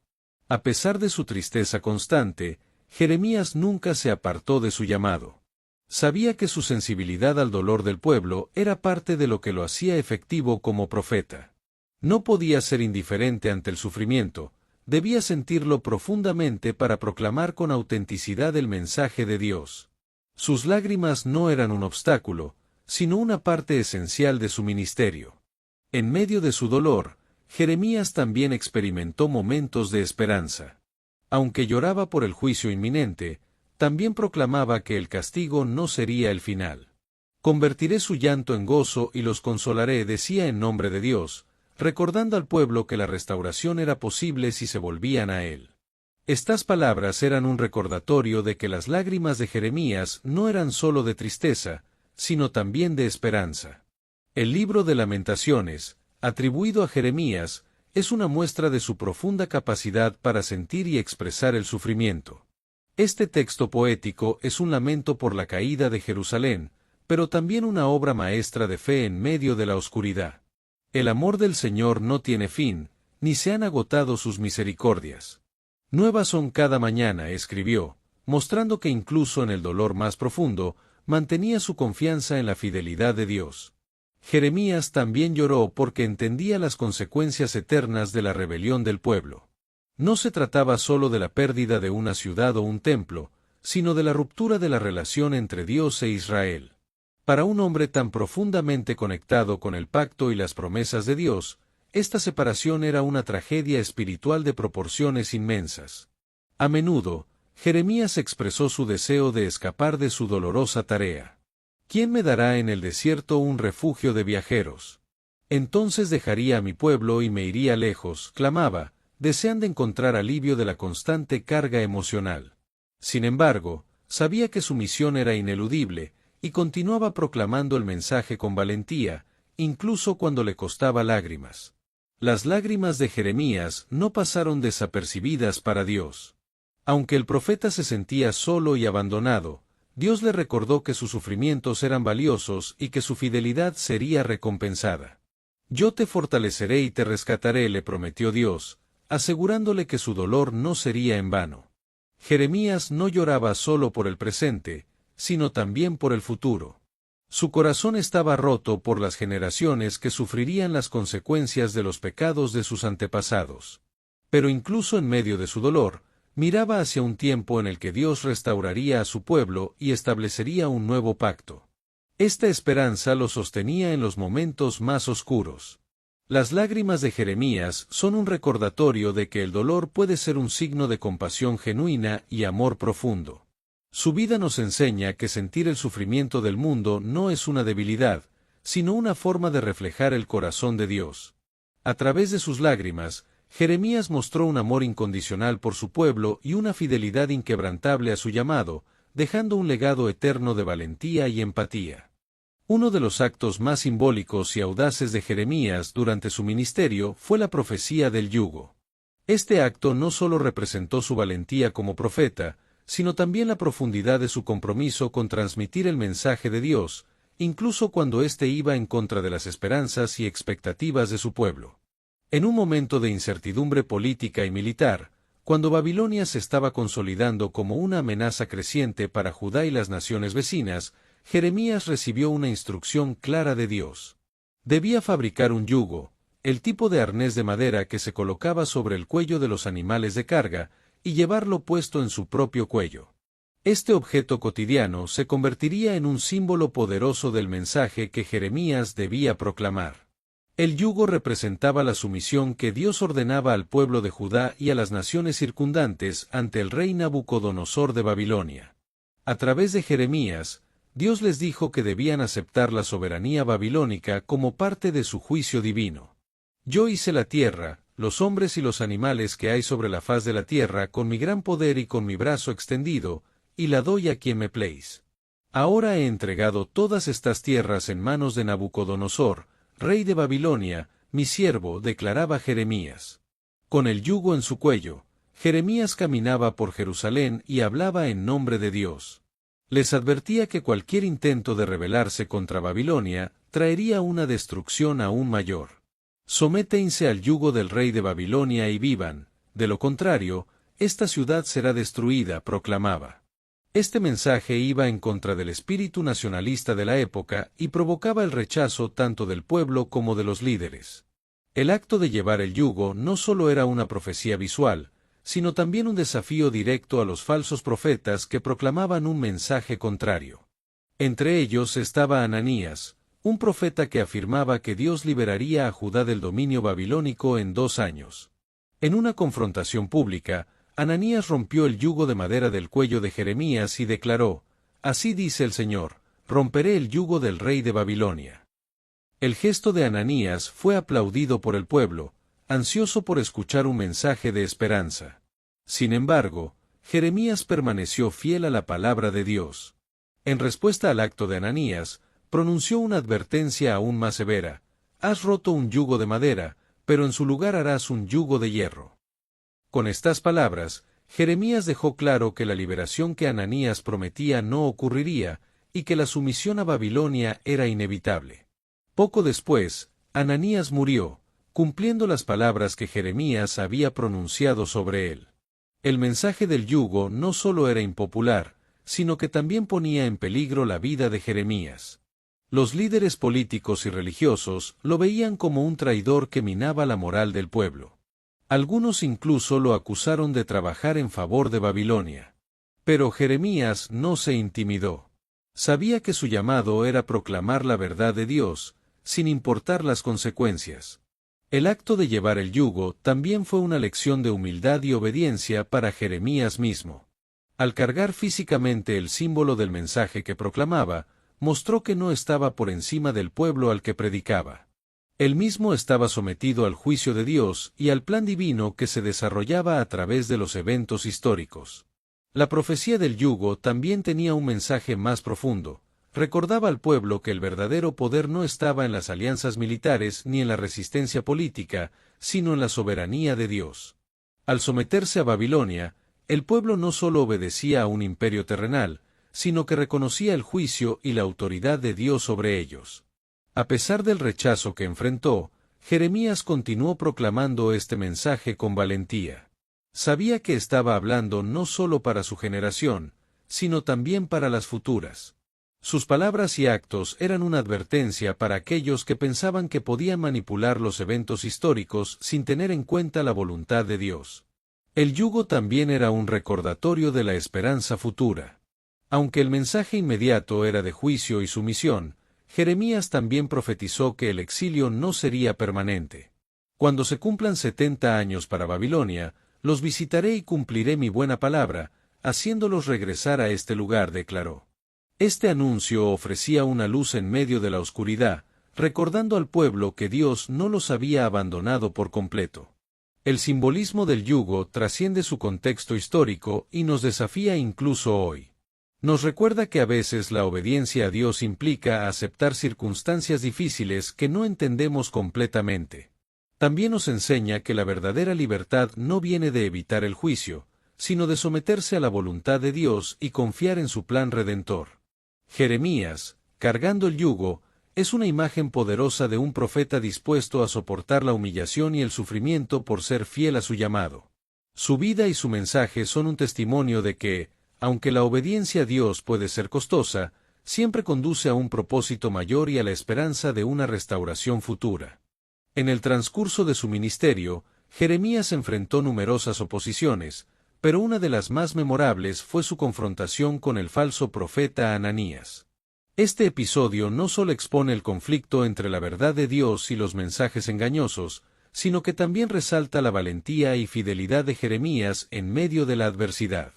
A pesar de su tristeza constante, Jeremías nunca se apartó de su llamado. Sabía que su sensibilidad al dolor del pueblo era parte de lo que lo hacía efectivo como profeta. No podía ser indiferente ante el sufrimiento, debía sentirlo profundamente para proclamar con autenticidad el mensaje de Dios. Sus lágrimas no eran un obstáculo, sino una parte esencial de su ministerio. En medio de su dolor, Jeremías también experimentó momentos de esperanza. Aunque lloraba por el juicio inminente, también proclamaba que el castigo no sería el final. Convertiré su llanto en gozo y los consolaré, decía en nombre de Dios, recordando al pueblo que la restauración era posible si se volvían a él. Estas palabras eran un recordatorio de que las lágrimas de Jeremías no eran solo de tristeza, sino también de esperanza. El libro de Lamentaciones, atribuido a Jeremías, es una muestra de su profunda capacidad para sentir y expresar el sufrimiento. Este texto poético es un lamento por la caída de Jerusalén, pero también una obra maestra de fe en medio de la oscuridad. El amor del Señor no tiene fin, ni se han agotado sus misericordias. Nuevas son cada mañana, escribió, mostrando que incluso en el dolor más profundo, mantenía su confianza en la fidelidad de Dios. Jeremías también lloró porque entendía las consecuencias eternas de la rebelión del pueblo. No se trataba solo de la pérdida de una ciudad o un templo, sino de la ruptura de la relación entre Dios e Israel. Para un hombre tan profundamente conectado con el pacto y las promesas de Dios, esta separación era una tragedia espiritual de proporciones inmensas. A menudo, Jeremías expresó su deseo de escapar de su dolorosa tarea. ¿Quién me dará en el desierto un refugio de viajeros? Entonces dejaría a mi pueblo y me iría lejos, clamaba, deseando encontrar alivio de la constante carga emocional. Sin embargo, sabía que su misión era ineludible, y continuaba proclamando el mensaje con valentía, incluso cuando le costaba lágrimas. Las lágrimas de Jeremías no pasaron desapercibidas para Dios. Aunque el profeta se sentía solo y abandonado, Dios le recordó que sus sufrimientos eran valiosos y que su fidelidad sería recompensada. Yo te fortaleceré y te rescataré, le prometió Dios, asegurándole que su dolor no sería en vano. Jeremías no lloraba solo por el presente, sino también por el futuro. Su corazón estaba roto por las generaciones que sufrirían las consecuencias de los pecados de sus antepasados. Pero incluso en medio de su dolor, miraba hacia un tiempo en el que Dios restauraría a su pueblo y establecería un nuevo pacto. Esta esperanza lo sostenía en los momentos más oscuros. Las lágrimas de Jeremías son un recordatorio de que el dolor puede ser un signo de compasión genuina y amor profundo. Su vida nos enseña que sentir el sufrimiento del mundo no es una debilidad, sino una forma de reflejar el corazón de Dios. A través de sus lágrimas, Jeremías mostró un amor incondicional por su pueblo y una fidelidad inquebrantable a su llamado, dejando un legado eterno de valentía y empatía. Uno de los actos más simbólicos y audaces de Jeremías durante su ministerio fue la profecía del yugo. Este acto no solo representó su valentía como profeta, sino también la profundidad de su compromiso con transmitir el mensaje de Dios, incluso cuando éste iba en contra de las esperanzas y expectativas de su pueblo. En un momento de incertidumbre política y militar, cuando Babilonia se estaba consolidando como una amenaza creciente para Judá y las naciones vecinas, Jeremías recibió una instrucción clara de Dios. Debía fabricar un yugo, el tipo de arnés de madera que se colocaba sobre el cuello de los animales de carga, y llevarlo puesto en su propio cuello. Este objeto cotidiano se convertiría en un símbolo poderoso del mensaje que Jeremías debía proclamar. El yugo representaba la sumisión que Dios ordenaba al pueblo de Judá y a las naciones circundantes ante el rey Nabucodonosor de Babilonia. A través de Jeremías, Dios les dijo que debían aceptar la soberanía babilónica como parte de su juicio divino. Yo hice la tierra, los hombres y los animales que hay sobre la faz de la tierra con mi gran poder y con mi brazo extendido, y la doy a quien me place. Ahora he entregado todas estas tierras en manos de Nabucodonosor, rey de Babilonia, mi siervo, declaraba Jeremías. Con el yugo en su cuello, Jeremías caminaba por Jerusalén y hablaba en nombre de Dios. Les advertía que cualquier intento de rebelarse contra Babilonia traería una destrucción aún mayor. Sométense al yugo del rey de Babilonia y vivan, de lo contrario, esta ciudad será destruida, proclamaba. Este mensaje iba en contra del espíritu nacionalista de la época y provocaba el rechazo tanto del pueblo como de los líderes. El acto de llevar el yugo no solo era una profecía visual, sino también un desafío directo a los falsos profetas que proclamaban un mensaje contrario. Entre ellos estaba Ananías, un profeta que afirmaba que Dios liberaría a Judá del dominio babilónico en 2 años. En una confrontación pública, Ananías rompió el yugo de madera del cuello de Jeremías y declaró: «Así dice el Señor, romperé el yugo del rey de Babilonia». El gesto de Ananías fue aplaudido por el pueblo, ansioso por escuchar un mensaje de esperanza. Sin embargo, Jeremías permaneció fiel a la palabra de Dios. En respuesta al acto de Ananías, pronunció una advertencia aún más severa: «Has roto un yugo de madera, pero en su lugar harás un yugo de hierro». Con estas palabras, Jeremías dejó claro que la liberación que Ananías prometía no ocurriría, y que la sumisión a Babilonia era inevitable. Poco después, Ananías murió, cumpliendo las palabras que Jeremías había pronunciado sobre él. El mensaje del yugo no solo era impopular, sino que también ponía en peligro la vida de Jeremías. Los líderes políticos y religiosos lo veían como un traidor que minaba la moral del pueblo. Algunos incluso lo acusaron de trabajar en favor de Babilonia. Pero Jeremías no se intimidó. Sabía que su llamado era proclamar la verdad de Dios, sin importar las consecuencias. El acto de llevar el yugo también fue una lección de humildad y obediencia para Jeremías mismo. Al cargar físicamente el símbolo del mensaje que proclamaba, mostró que no estaba por encima del pueblo al que predicaba. Él mismo estaba sometido al juicio de Dios y al plan divino que se desarrollaba a través de los eventos históricos. La profecía del yugo también tenía un mensaje más profundo. Recordaba al pueblo que el verdadero poder no estaba en las alianzas militares ni en la resistencia política, sino en la soberanía de Dios. Al someterse a Babilonia, el pueblo no solo obedecía a un imperio terrenal, sino que reconocía el juicio y la autoridad de Dios sobre ellos. A pesar del rechazo que enfrentó, Jeremías continuó proclamando este mensaje con valentía. Sabía que estaba hablando no solo para su generación, sino también para las futuras. Sus palabras y actos eran una advertencia para aquellos que pensaban que podían manipular los eventos históricos sin tener en cuenta la voluntad de Dios. El yugo también era un recordatorio de la esperanza futura. Aunque el mensaje inmediato era de juicio y sumisión, Jeremías también profetizó que el exilio no sería permanente. Cuando se cumplan 70 años para Babilonia, los visitaré y cumpliré mi buena palabra, haciéndolos regresar a este lugar, declaró. Este anuncio ofrecía una luz en medio de la oscuridad, recordando al pueblo que Dios no los había abandonado por completo. El simbolismo del yugo trasciende su contexto histórico y nos desafía incluso hoy. Nos recuerda que a veces la obediencia a Dios implica aceptar circunstancias difíciles que no entendemos completamente. También nos enseña que la verdadera libertad no viene de evitar el juicio, sino de someterse a la voluntad de Dios y confiar en su plan redentor. Jeremías, cargando el yugo, es una imagen poderosa de un profeta dispuesto a soportar la humillación y el sufrimiento por ser fiel a su llamado. Su vida y su mensaje son un testimonio de que, aunque la obediencia a Dios puede ser costosa, siempre conduce a un propósito mayor y a la esperanza de una restauración futura. En el transcurso de su ministerio, Jeremías enfrentó numerosas oposiciones, pero una de las más memorables fue su confrontación con el falso profeta Ananías. Este episodio no solo expone el conflicto entre la verdad de Dios y los mensajes engañosos, sino que también resalta la valentía y fidelidad de Jeremías en medio de la adversidad.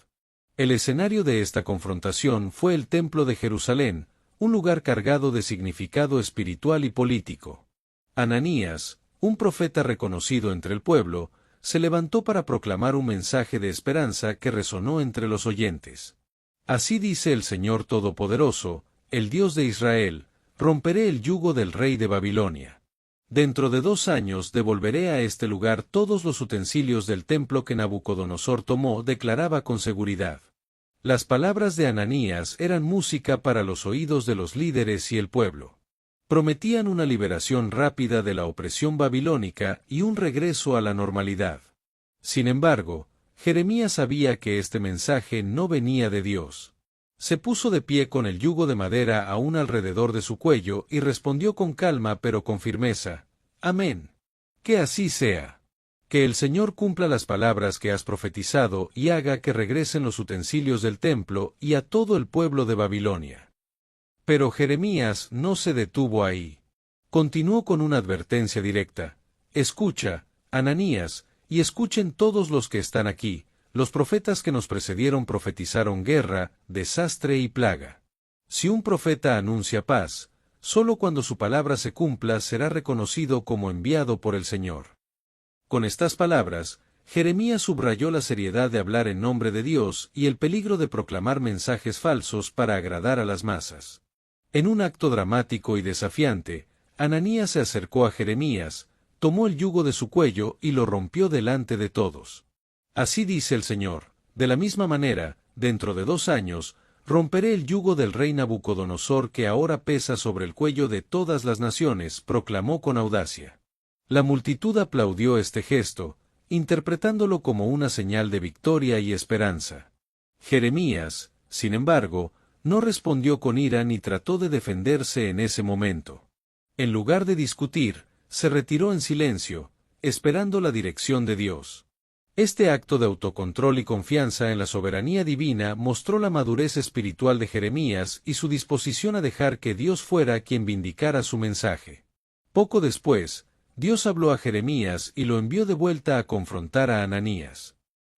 El escenario de esta confrontación fue el Templo de Jerusalén, un lugar cargado de significado espiritual y político. Ananías, un profeta reconocido entre el pueblo, se levantó para proclamar un mensaje de esperanza que resonó entre los oyentes. Así dice el Señor Todopoderoso, el Dios de Israel: romperé el yugo del rey de Babilonia. Dentro de 2 años devolveré a este lugar todos los utensilios del templo que Nabucodonosor tomó, declaraba con seguridad. Las palabras de Ananías eran música para los oídos de los líderes y el pueblo. Prometían una liberación rápida de la opresión babilónica y un regreso a la normalidad. Sin embargo, Jeremías sabía que este mensaje no venía de Dios. Se puso de pie con el yugo de madera aún alrededor de su cuello y respondió con calma pero con firmeza: Amén. Que así sea. Que el Señor cumpla las palabras que has profetizado y haga que regresen los utensilios del templo y a todo el pueblo de Babilonia. Pero Jeremías no se detuvo ahí. Continuó con una advertencia directa: escucha, Ananías, y escuchen todos los que están aquí. Los profetas que nos precedieron profetizaron guerra, desastre y plaga. Si un profeta anuncia paz, solo cuando su palabra se cumpla será reconocido como enviado por el Señor. Con estas palabras, Jeremías subrayó la seriedad de hablar en nombre de Dios y el peligro de proclamar mensajes falsos para agradar a las masas. En un acto dramático y desafiante, Ananías se acercó a Jeremías, tomó el yugo de su cuello y lo rompió delante de todos. Así dice el Señor: de la misma manera, dentro de 2 años, romperé el yugo del rey Nabucodonosor que ahora pesa sobre el cuello de todas las naciones, proclamó con audacia. La multitud aplaudió este gesto, interpretándolo como una señal de victoria y esperanza. Jeremías, sin embargo, no respondió con ira ni trató de defenderse en ese momento. En lugar de discutir, se retiró en silencio, esperando la dirección de Dios. Este acto de autocontrol y confianza en la soberanía divina mostró la madurez espiritual de Jeremías y su disposición a dejar que Dios fuera quien vindicara su mensaje. Poco después, Dios habló a Jeremías y lo envió de vuelta a confrontar a Ananías.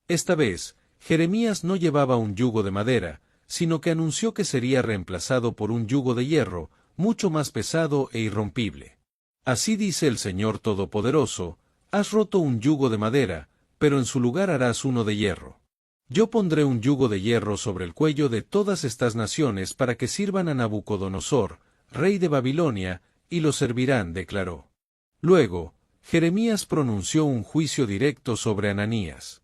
Esta vez, Jeremías no llevaba un yugo de madera, sino que anunció que sería reemplazado por un yugo de hierro, mucho más pesado e irrompible. Así dice el Señor Todopoderoso: has roto un yugo de madera, pero en su lugar harás uno de hierro. Yo pondré un yugo de hierro sobre el cuello de todas estas naciones para que sirvan a Nabucodonosor, rey de Babilonia, y lo servirán, declaró. Luego, Jeremías pronunció un juicio directo sobre Ananías.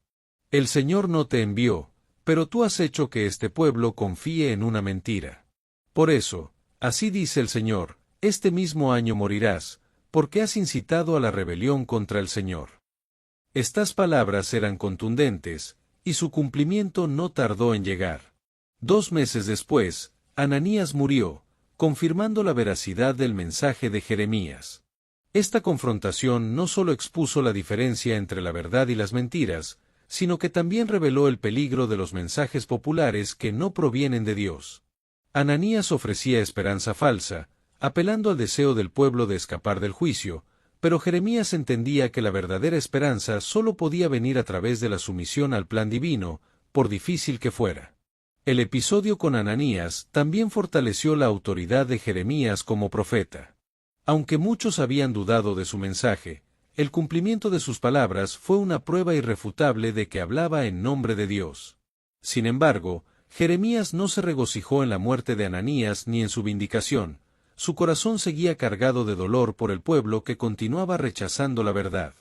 El Señor no te envió, pero tú has hecho que este pueblo confíe en una mentira. Por eso, así dice el Señor, este mismo año morirás, porque has incitado a la rebelión contra el Señor. Estas palabras eran contundentes, y su cumplimiento no tardó en llegar. 2 meses después, Ananías murió, confirmando la veracidad del mensaje de Jeremías. Esta confrontación no solo expuso la diferencia entre la verdad y las mentiras, sino que también reveló el peligro de los mensajes populares que no provienen de Dios. Ananías ofrecía esperanza falsa, apelando al deseo del pueblo de escapar del juicio, pero Jeremías entendía que la verdadera esperanza solo podía venir a través de la sumisión al plan divino, por difícil que fuera. El episodio con Ananías también fortaleció la autoridad de Jeremías como profeta. Aunque muchos habían dudado de su mensaje, el cumplimiento de sus palabras fue una prueba irrefutable de que hablaba en nombre de Dios. Sin embargo, Jeremías no se regocijó en la muerte de Ananías ni en su vindicación. Su corazón seguía cargado de dolor por el pueblo que continuaba rechazando la verdad.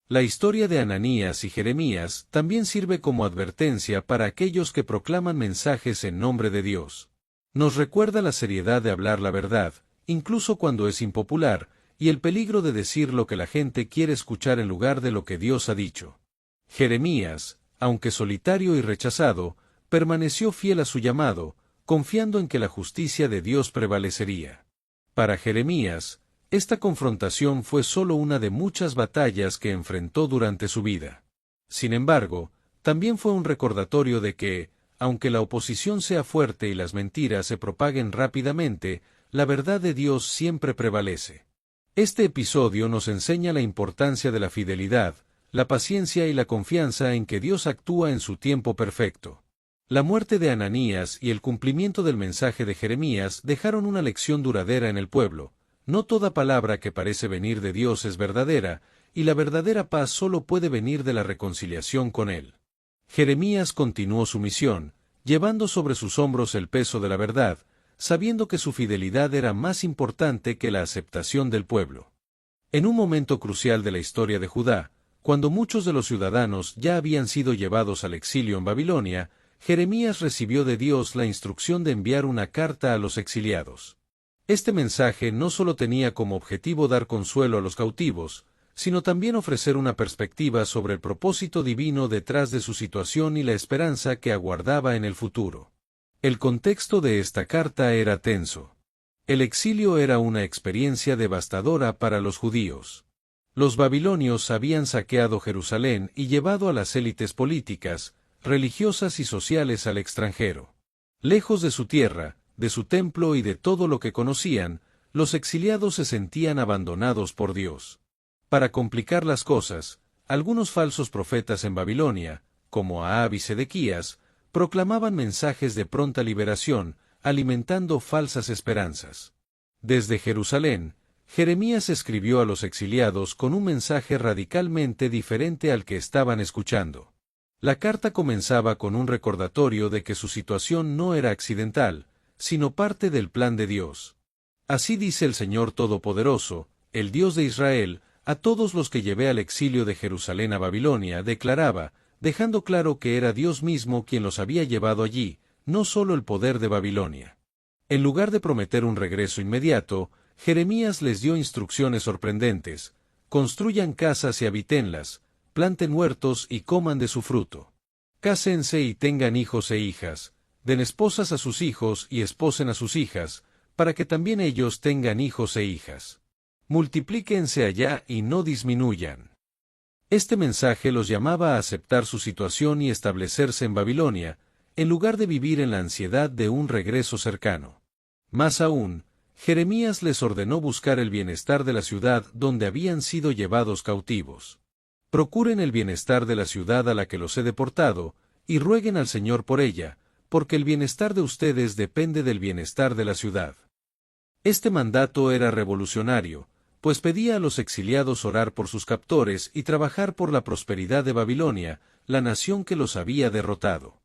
La historia de Ananías y Jeremías también sirve como advertencia para aquellos que proclaman mensajes en nombre de Dios. Nos recuerda la seriedad de hablar la verdad, incluso cuando es impopular, y el peligro de decir lo que la gente quiere escuchar en lugar de lo que Dios ha dicho. Jeremías, aunque solitario y rechazado, permaneció fiel a su llamado, confiando en que la justicia de Dios prevalecería. Para Jeremías, esta confrontación fue solo una de muchas batallas que enfrentó durante su vida. Sin embargo, también fue un recordatorio de que, aunque la oposición sea fuerte y las mentiras se propaguen rápidamente, la verdad de Dios siempre prevalece. Este episodio nos enseña la importancia de la fidelidad, la paciencia y la confianza en que Dios actúa en su tiempo perfecto. La muerte de Ananías y el cumplimiento del mensaje de Jeremías dejaron una lección duradera en el pueblo. No toda palabra que parece venir de Dios es verdadera, y la verdadera paz solo puede venir de la reconciliación con Él. Jeremías continuó su misión, llevando sobre sus hombros el peso de la verdad, sabiendo que su fidelidad era más importante que la aceptación del pueblo. En un momento crucial de la historia de Judá, cuando muchos de los ciudadanos ya habían sido llevados al exilio en Babilonia, Jeremías recibió de Dios la instrucción de enviar una carta a los exiliados. Este mensaje no solo tenía como objetivo dar consuelo a los cautivos, sino también ofrecer una perspectiva sobre el propósito divino detrás de su situación y la esperanza que aguardaba en el futuro. El contexto de esta carta era tenso. El exilio era una experiencia devastadora para los judíos. Los babilonios habían saqueado Jerusalén y llevado a las élites políticas, religiosas y sociales al extranjero. Lejos de su tierra, de su templo y de todo lo que conocían, los exiliados se sentían abandonados por Dios. Para complicar las cosas, algunos falsos profetas en Babilonia, como Ahab y Sedequías, proclamaban mensajes de pronta liberación, alimentando falsas esperanzas. Desde Jerusalén, Jeremías escribió a los exiliados con un mensaje radicalmente diferente al que estaban escuchando. La carta comenzaba con un recordatorio de que su situación no era accidental, sino parte del plan de Dios. Así dice el Señor Todopoderoso, el Dios de Israel, a todos los que llevé al exilio de Jerusalén a Babilonia, declaraba: dejando claro que era Dios mismo quien los había llevado allí, no solo el poder de Babilonia. En lugar de prometer un regreso inmediato, Jeremías les dio instrucciones sorprendentes: construyan casas y habítenlas, planten huertos y coman de su fruto. Cásense y tengan hijos e hijas, den esposas a sus hijos y esposen a sus hijas, para que también ellos tengan hijos e hijas. Multiplíquense allá y no disminuyan. Este mensaje los llamaba a aceptar su situación y establecerse en Babilonia, en lugar de vivir en la ansiedad de un regreso cercano. Más aún, Jeremías les ordenó buscar el bienestar de la ciudad donde habían sido llevados cautivos. Procuren el bienestar de la ciudad a la que los he deportado, y rueguen al Señor por ella, porque el bienestar de ustedes depende del bienestar de la ciudad. Este mandato era revolucionario, pues pedía a los exiliados orar por sus captores y trabajar por la prosperidad de Babilonia, la nación que los había derrotado.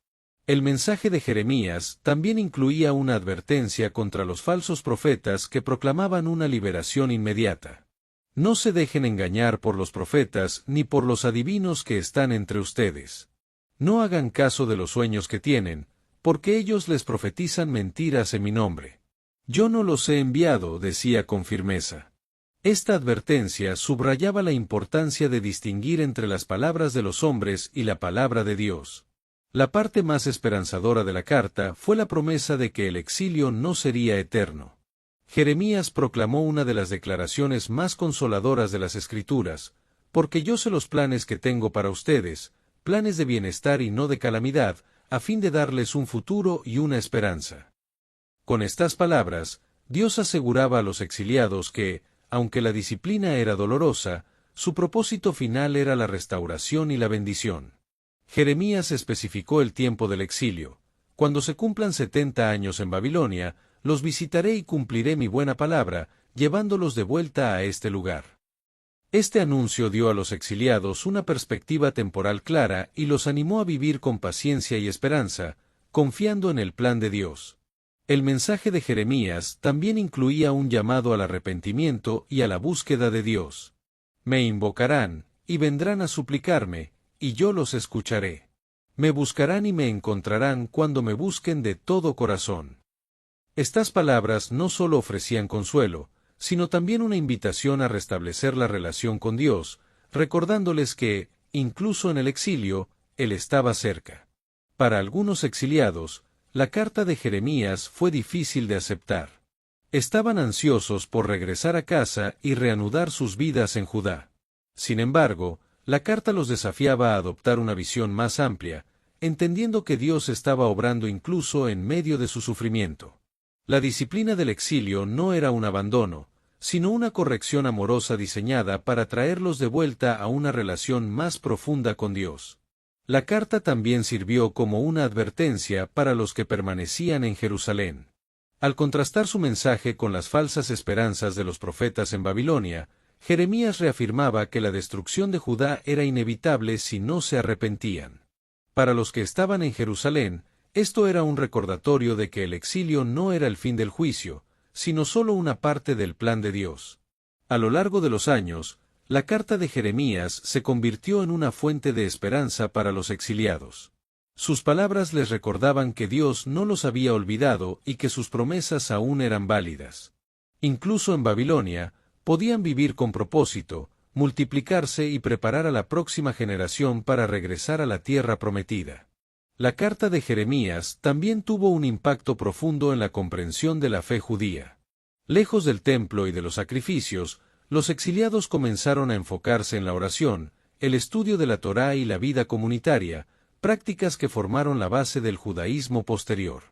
El mensaje de Jeremías también incluía una advertencia contra los falsos profetas que proclamaban una liberación inmediata. No se dejen engañar por los profetas ni por los adivinos que están entre ustedes. No hagan caso de los sueños que tienen, porque ellos les profetizan mentiras en mi nombre. Yo no los he enviado, decía con firmeza. Esta advertencia subrayaba la importancia de distinguir entre las palabras de los hombres y la palabra de Dios. La parte más esperanzadora de la carta fue la promesa de que el exilio no sería eterno. Jeremías proclamó una de las declaraciones más consoladoras de las Escrituras: porque yo sé los planes que tengo para ustedes, planes de bienestar y no de calamidad, a fin de darles un futuro y una esperanza. Con estas palabras, Dios aseguraba a los exiliados que, aunque la disciplina era dolorosa, su propósito final era la restauración y la bendición. Jeremías especificó el tiempo del exilio: cuando se cumplan 70 años en Babilonia, los visitaré y cumpliré mi buena palabra, llevándolos de vuelta a este lugar. Este anuncio dio a los exiliados una perspectiva temporal clara y los animó a vivir con paciencia y esperanza, confiando en el plan de Dios. El mensaje de Jeremías también incluía un llamado al arrepentimiento y a la búsqueda de Dios. Me invocarán, y vendrán a suplicarme, y yo los escucharé. Me buscarán y me encontrarán cuando me busquen de todo corazón. Estas palabras no solo ofrecían consuelo, sino también una invitación a restablecer la relación con Dios, recordándoles que, incluso en el exilio, Él estaba cerca. Para algunos exiliados, la carta de Jeremías fue difícil de aceptar. Estaban ansiosos por regresar a casa y reanudar sus vidas en Judá. Sin embargo, la carta los desafiaba a adoptar una visión más amplia, entendiendo que Dios estaba obrando incluso en medio de su sufrimiento. La disciplina del exilio no era un abandono, sino una corrección amorosa diseñada para traerlos de vuelta a una relación más profunda con Dios. La carta también sirvió como una advertencia para los que permanecían en Jerusalén. Al contrastar su mensaje con las falsas esperanzas de los profetas en Babilonia, Jeremías reafirmaba que la destrucción de Judá era inevitable si no se arrepentían. Para los que estaban en Jerusalén, esto era un recordatorio de que el exilio no era el fin del juicio, sino solo una parte del plan de Dios. A lo largo de los años, la carta de Jeremías se convirtió en una fuente de esperanza para los exiliados. Sus palabras les recordaban que Dios no los había olvidado y que sus promesas aún eran válidas. Incluso en Babilonia, podían vivir con propósito, multiplicarse y preparar a la próxima generación para regresar a la tierra prometida. La carta de Jeremías también tuvo un impacto profundo en la comprensión de la fe judía. Lejos del templo y de los sacrificios, los exiliados comenzaron a enfocarse en la oración, el estudio de la Torá y la vida comunitaria, prácticas que formaron la base del judaísmo posterior.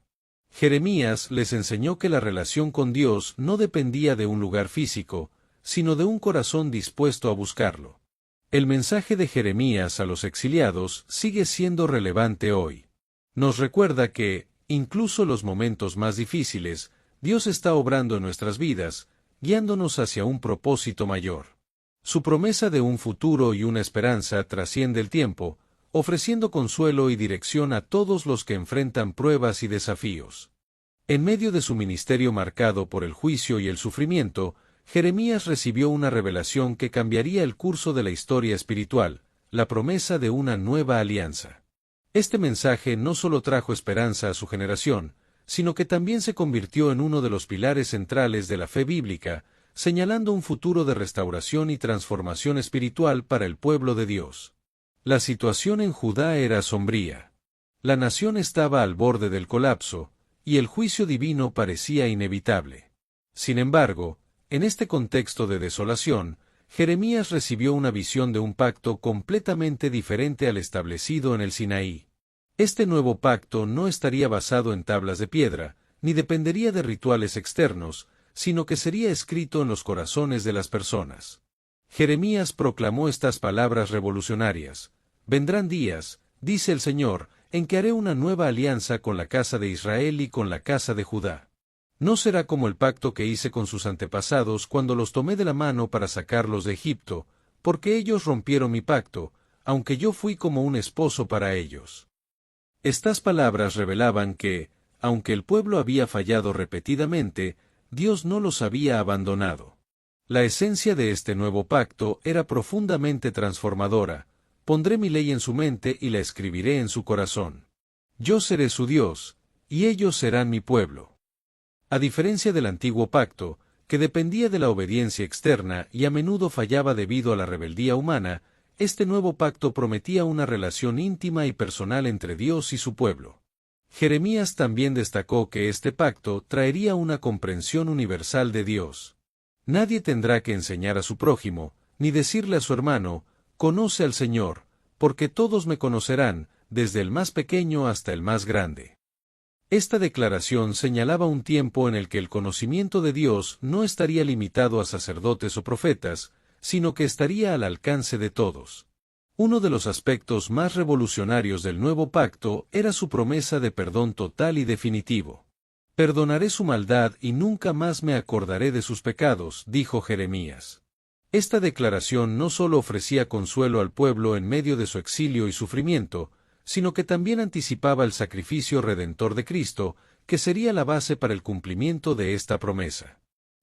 Jeremías les enseñó que la relación con Dios no dependía de un lugar físico, sino de un corazón dispuesto a buscarlo. El mensaje de Jeremías a los exiliados sigue siendo relevante hoy. Nos recuerda que, incluso en los momentos más difíciles, Dios está obrando en nuestras vidas, guiándonos hacia un propósito mayor. Su promesa de un futuro y una esperanza trasciende el tiempo, ofreciendo consuelo y dirección a todos los que enfrentan pruebas y desafíos. En medio de su ministerio marcado por el juicio y el sufrimiento, Jeremías recibió una revelación que cambiaría el curso de la historia espiritual: la promesa de una nueva alianza. Este mensaje no solo trajo esperanza a su generación, sino que también se convirtió en uno de los pilares centrales de la fe bíblica, señalando un futuro de restauración y transformación espiritual para el pueblo de Dios. La situación en Judá era sombría. La nación estaba al borde del colapso, y el juicio divino parecía inevitable. Sin embargo, en este contexto de desolación, Jeremías recibió una visión de un pacto completamente diferente al establecido en el Sinaí. Este nuevo pacto no estaría basado en tablas de piedra, ni dependería de rituales externos, sino que sería escrito en los corazones de las personas. Jeremías proclamó estas palabras revolucionarias: «Vendrán días, dice el Señor, en que haré una nueva alianza con la casa de Israel y con la casa de Judá. No será como el pacto que hice con sus antepasados cuando los tomé de la mano para sacarlos de Egipto, porque ellos rompieron mi pacto, aunque yo fui como un esposo para ellos». Estas palabras revelaban que, aunque el pueblo había fallado repetidamente, Dios no los había abandonado. La esencia de este nuevo pacto era profundamente transformadora: «Pondré mi ley en su mente y la escribiré en su corazón. Yo seré su Dios, y ellos serán mi pueblo». A diferencia del antiguo pacto, que dependía de la obediencia externa y a menudo fallaba debido a la rebeldía humana, este nuevo pacto prometía una relación íntima y personal entre Dios y su pueblo. Jeremías también destacó que este pacto traería una comprensión universal de Dios. Nadie tendrá que enseñar a su prójimo, ni decirle a su hermano: «Conoce al Señor», porque todos me conocerán, desde el más pequeño hasta el más grande. Esta declaración señalaba un tiempo en el que el conocimiento de Dios no estaría limitado a sacerdotes o profetas, sino que estaría al alcance de todos. Uno de los aspectos más revolucionarios del nuevo pacto era su promesa de perdón total y definitivo. «Perdonaré su maldad y nunca más me acordaré de sus pecados», dijo Jeremías. Esta declaración no solo ofrecía consuelo al pueblo en medio de su exilio y sufrimiento, sino que también anticipaba el sacrificio redentor de Cristo, que sería la base para el cumplimiento de esta promesa.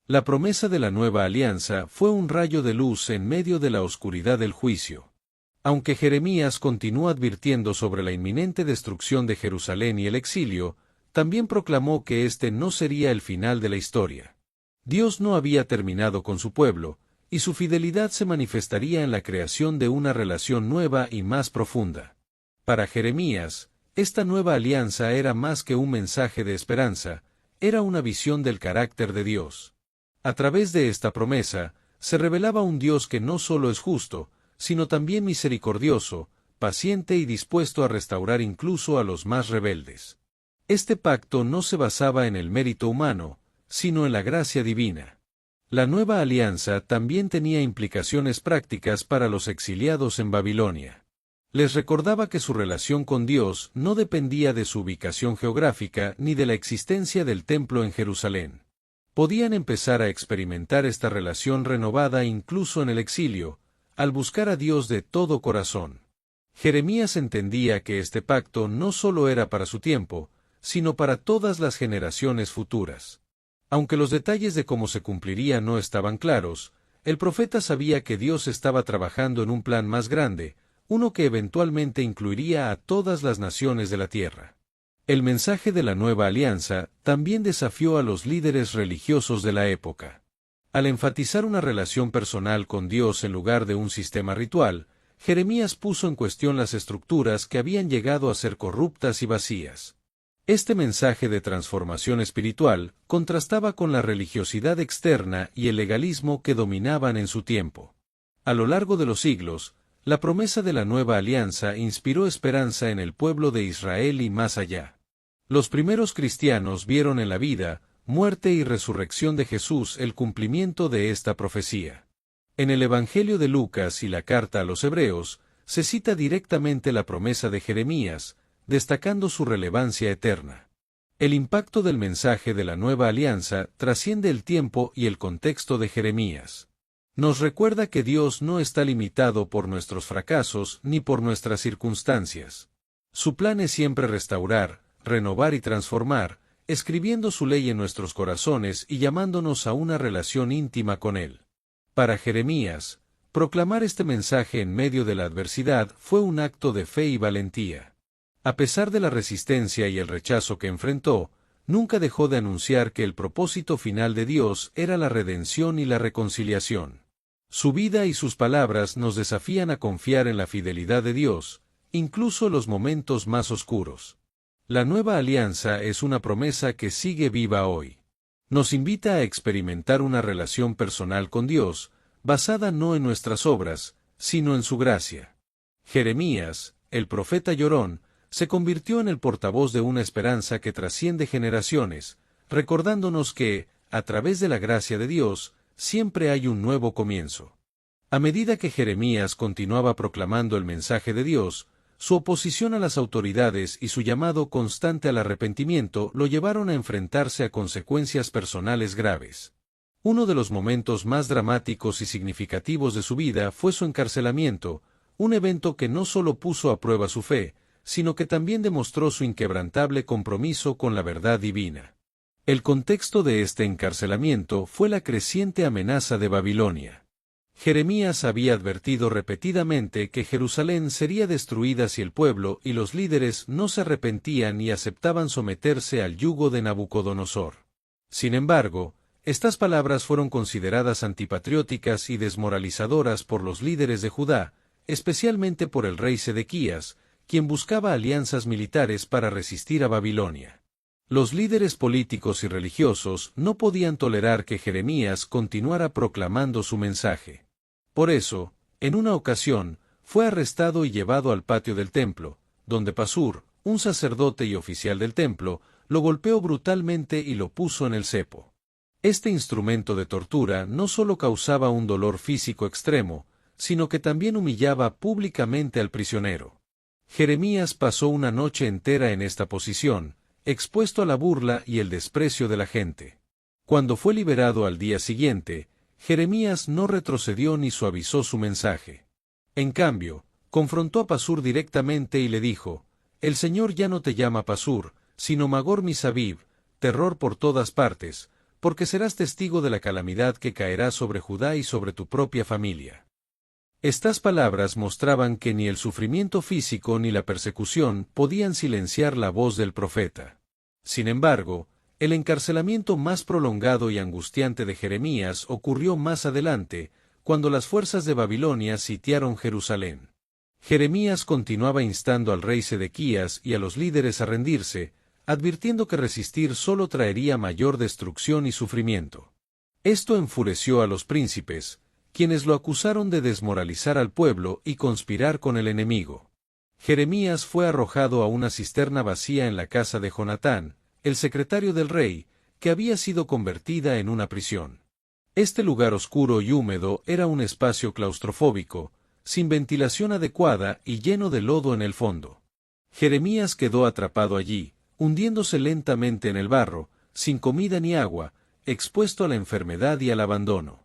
La promesa de la nueva alianza fue un rayo de luz en medio de la oscuridad del juicio. Aunque Jeremías continuó advirtiendo sobre la inminente destrucción de Jerusalén y el exilio, también proclamó que este no sería el final de la historia. Dios no había terminado con su pueblo, y su fidelidad se manifestaría en la creación de una relación nueva y más profunda. Para Jeremías, esta nueva alianza era más que un mensaje de esperanza, era una visión del carácter de Dios. A través de esta promesa, se revelaba un Dios que no solo es justo, sino también misericordioso, paciente y dispuesto a restaurar incluso a los más rebeldes. Este pacto no se basaba en el mérito humano, sino en la gracia divina. La nueva alianza también tenía implicaciones prácticas para los exiliados en Babilonia. Les recordaba que su relación con Dios no dependía de su ubicación geográfica ni de la existencia del templo en Jerusalén. Podían empezar a experimentar esta relación renovada incluso en el exilio, al buscar a Dios de todo corazón. Jeremías entendía que este pacto no solo era para su tiempo, sino para todas las generaciones futuras. Aunque los detalles de cómo se cumpliría no estaban claros, el profeta sabía que Dios estaba trabajando en un plan más grande, uno que eventualmente incluiría a todas las naciones de la tierra. El mensaje de la nueva alianza también desafió a los líderes religiosos de la época. Al enfatizar una relación personal con Dios en lugar de un sistema ritual, Jeremías puso en cuestión las estructuras que habían llegado a ser corruptas y vacías. Este mensaje de transformación espiritual contrastaba con la religiosidad externa y el legalismo que dominaban en su tiempo. A lo largo de los siglos, la promesa de la nueva alianza inspiró esperanza en el pueblo de Israel y más allá. Los primeros cristianos vieron en la vida, muerte y resurrección de Jesús el cumplimiento de esta profecía. En el Evangelio de Lucas y la carta a los Hebreos, se cita directamente la promesa de Jeremías, destacando su relevancia eterna. El impacto del mensaje de la nueva alianza trasciende el tiempo y el contexto de Jeremías. Nos recuerda que Dios no está limitado por nuestros fracasos ni por nuestras circunstancias. Su plan es siempre restaurar, renovar y transformar, escribiendo su ley en nuestros corazones y llamándonos a una relación íntima con Él. Para Jeremías, Proclamar este mensaje en medio de la adversidad fue un acto de fe y valentía. A pesar de la resistencia y el rechazo que enfrentó, nunca dejó de anunciar que el propósito final de Dios era la redención y la reconciliación. Su vida y sus palabras nos desafían a confiar en la fidelidad de Dios, incluso en los momentos más oscuros. La nueva alianza es una promesa que sigue viva hoy. Nos invita a experimentar una relación personal con Dios, basada no en nuestras obras, sino en su gracia. Jeremías, el profeta llorón, se convirtió en el portavoz de una esperanza que trasciende generaciones, recordándonos que, a través de la gracia de Dios, siempre hay un nuevo comienzo. A medida que Jeremías continuaba proclamando el mensaje de Dios, su oposición a las autoridades y su llamado constante al arrepentimiento lo llevaron a enfrentarse a consecuencias personales graves. Uno de los momentos más dramáticos y significativos de su vida fue su encarcelamiento, un evento que no solo puso a prueba su fe, sino que también demostró su inquebrantable compromiso con la verdad divina. El contexto de este encarcelamiento fue la creciente amenaza de Babilonia. Jeremías había advertido repetidamente que Jerusalén sería destruida si el pueblo y los líderes no se arrepentían y aceptaban someterse al yugo de Nabucodonosor. Sin embargo, estas palabras fueron consideradas antipatrióticas y desmoralizadoras por los líderes de Judá, especialmente por el rey Sedequías, quien buscaba alianzas militares para resistir a Babilonia. Los líderes políticos y religiosos no podían tolerar que Jeremías continuara proclamando su mensaje. Por eso, en una ocasión, fue arrestado y llevado al patio del templo, donde Pasur, un sacerdote y oficial del templo, lo golpeó brutalmente y lo puso en el cepo. Este instrumento de tortura no solo causaba un dolor físico extremo, sino que también humillaba públicamente al prisionero. Jeremías pasó una noche entera en esta posición, expuesto a la burla y el desprecio de la gente. Cuando fue liberado al día siguiente, Jeremías no retrocedió ni suavizó su mensaje. En cambio, confrontó a Pasur directamente y le dijo: «El Señor ya no te llama Pasur, sino Magor Misabib, terror por todas partes, porque serás testigo de la calamidad que caerá sobre Judá y sobre tu propia familia». Estas palabras mostraban que ni el sufrimiento físico ni la persecución podían silenciar la voz del profeta. Sin embargo, el encarcelamiento más prolongado y angustiante de Jeremías ocurrió más adelante, cuando las fuerzas de Babilonia sitiaron Jerusalén. Jeremías continuaba instando al rey Sedequías y a los líderes a rendirse, advirtiendo que resistir solo traería mayor destrucción y sufrimiento. Esto enfureció a los príncipes, quienes lo acusaron de desmoralizar al pueblo y conspirar con el enemigo. Jeremías fue arrojado a una cisterna vacía en la casa de Jonatán, el secretario del rey, que había sido convertida en una prisión. Este lugar oscuro y húmedo era un espacio claustrofóbico, sin ventilación adecuada y lleno de lodo en el fondo. Jeremías quedó atrapado allí, hundiéndose lentamente en el barro, sin comida ni agua, expuesto a la enfermedad y al abandono.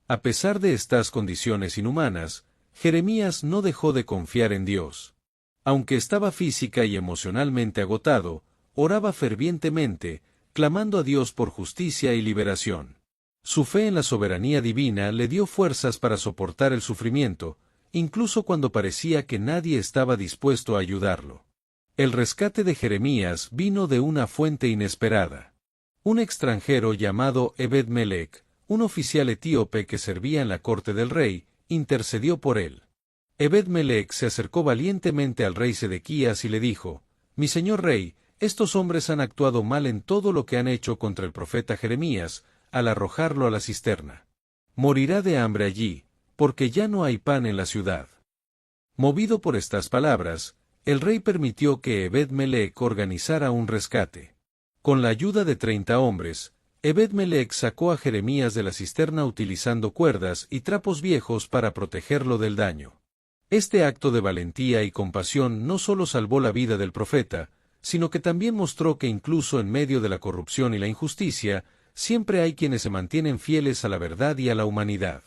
A pesar de estas condiciones inhumanas, Jeremías no dejó de confiar en Dios. Aunque estaba física y emocionalmente agotado, oraba fervientemente, clamando a Dios por justicia y liberación. Su fe en la soberanía divina le dio fuerzas para soportar el sufrimiento, incluso cuando parecía que nadie estaba dispuesto a ayudarlo. El rescate de Jeremías vino de una fuente inesperada. Un extranjero llamado Ebed-Melech, un oficial etíope que servía en la corte del rey, intercedió por él. Ebed-Melech se acercó valientemente al rey Sedequías y le dijo: «Mi señor rey, estos hombres han actuado mal en todo lo que han hecho contra el profeta Jeremías, al arrojarlo a la cisterna. Morirá de hambre allí, porque ya no hay pan en la ciudad». Movido por estas palabras, el rey permitió que Ebed-Melech organizara un rescate. Con la ayuda de 30 hombres, Ebed-Melech sacó a Jeremías de la cisterna utilizando cuerdas y trapos viejos para protegerlo del daño. Este acto de valentía y compasión no solo salvó la vida del profeta, sino que también mostró que incluso en medio de la corrupción y la injusticia, siempre hay quienes se mantienen fieles a la verdad y a la humanidad.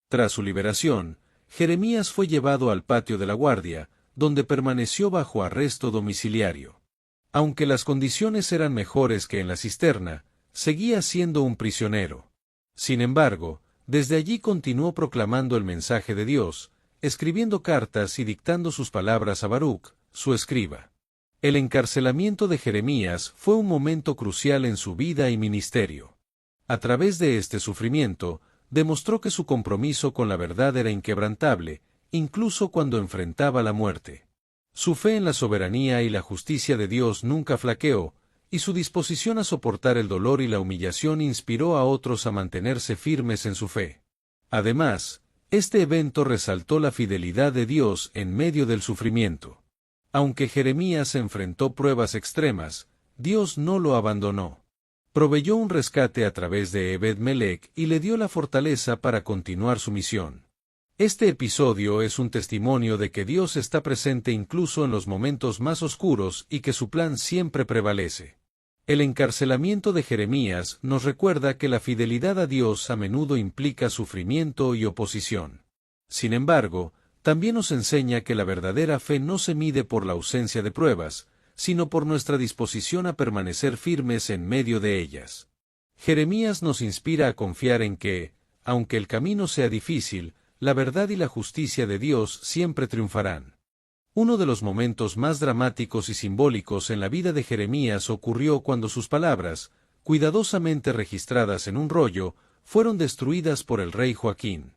Tras su liberación, Jeremías fue llevado al patio de la guardia, donde permaneció bajo arresto domiciliario. Aunque las condiciones eran mejores que en la cisterna, seguía siendo un prisionero. Sin embargo, Desde allí continuó proclamando el mensaje de Dios, escribiendo cartas y dictando sus palabras a Baruc, su escriba. El encarcelamiento de Jeremías fue un momento crucial en su vida y ministerio. A través de este sufrimiento, demostró que su compromiso con la verdad era inquebrantable, incluso cuando enfrentaba la muerte. Su fe en la soberanía y la justicia de Dios nunca flaqueó, y su disposición a soportar el dolor y la humillación inspiró a otros a mantenerse firmes en su fe. Además, este evento resaltó la fidelidad de Dios en medio del sufrimiento. Aunque Jeremías enfrentó pruebas extremas, Dios no lo abandonó. Proveyó un rescate a través de Ebed-Melech y le dio la fortaleza para continuar su misión. Este episodio es un testimonio de que Dios está presente incluso en los momentos más oscuros y que su plan siempre prevalece. El encarcelamiento de Jeremías nos recuerda que la fidelidad a Dios a menudo implica sufrimiento y oposición. Sin embargo, también nos enseña que la verdadera fe no se mide por la ausencia de pruebas, sino por nuestra disposición a permanecer firmes en medio de ellas. Jeremías nos inspira a confiar en que, aunque el camino sea difícil, la verdad y la justicia de Dios siempre triunfarán. Uno de los momentos más dramáticos y simbólicos en la vida de Jeremías ocurrió cuando sus palabras, cuidadosamente registradas en un rollo, fueron destruidas por el rey Joaquín.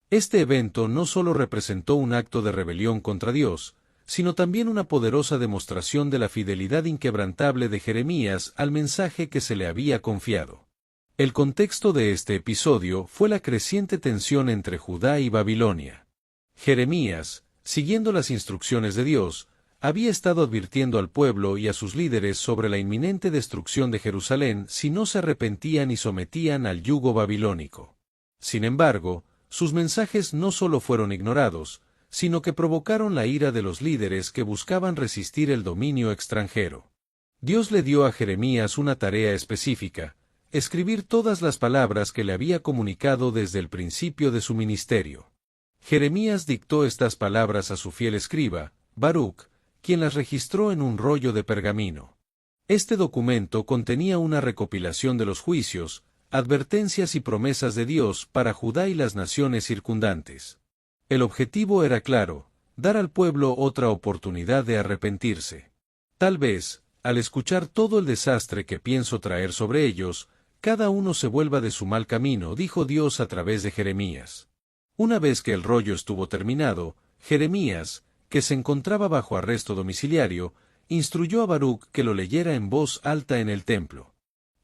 Este evento no solo representó un acto de rebelión contra Dios, sino también una poderosa demostración de la fidelidad inquebrantable de Jeremías al mensaje que se le había confiado. El contexto de este episodio fue la creciente tensión entre Judá y Babilonia. Jeremías, siguiendo las instrucciones de Dios, había estado advirtiendo al pueblo y a sus líderes sobre la inminente destrucción de Jerusalén si no se arrepentían y sometían al yugo babilónico. Sin embargo, sus mensajes no solo fueron ignorados, sino que provocaron la ira de los líderes que buscaban resistir el dominio extranjero. Dios le dio a Jeremías una tarea específica: escribir todas las palabras que le había comunicado desde el principio de su ministerio. Jeremías dictó estas palabras a su fiel escriba, Baruc, quien las registró en un rollo de pergamino. Este documento contenía una recopilación de los juicios, advertencias y promesas de Dios para Judá y las naciones circundantes. El objetivo era claro: dar al pueblo otra oportunidad de arrepentirse. Tal vez, al escuchar todo el desastre que pienso traer sobre ellos, cada uno se vuelva de su mal camino, dijo Dios a través de Jeremías. Una vez que el rollo estuvo terminado, Jeremías, que se encontraba bajo arresto domiciliario, instruyó a Baruc que lo leyera en voz alta en el templo.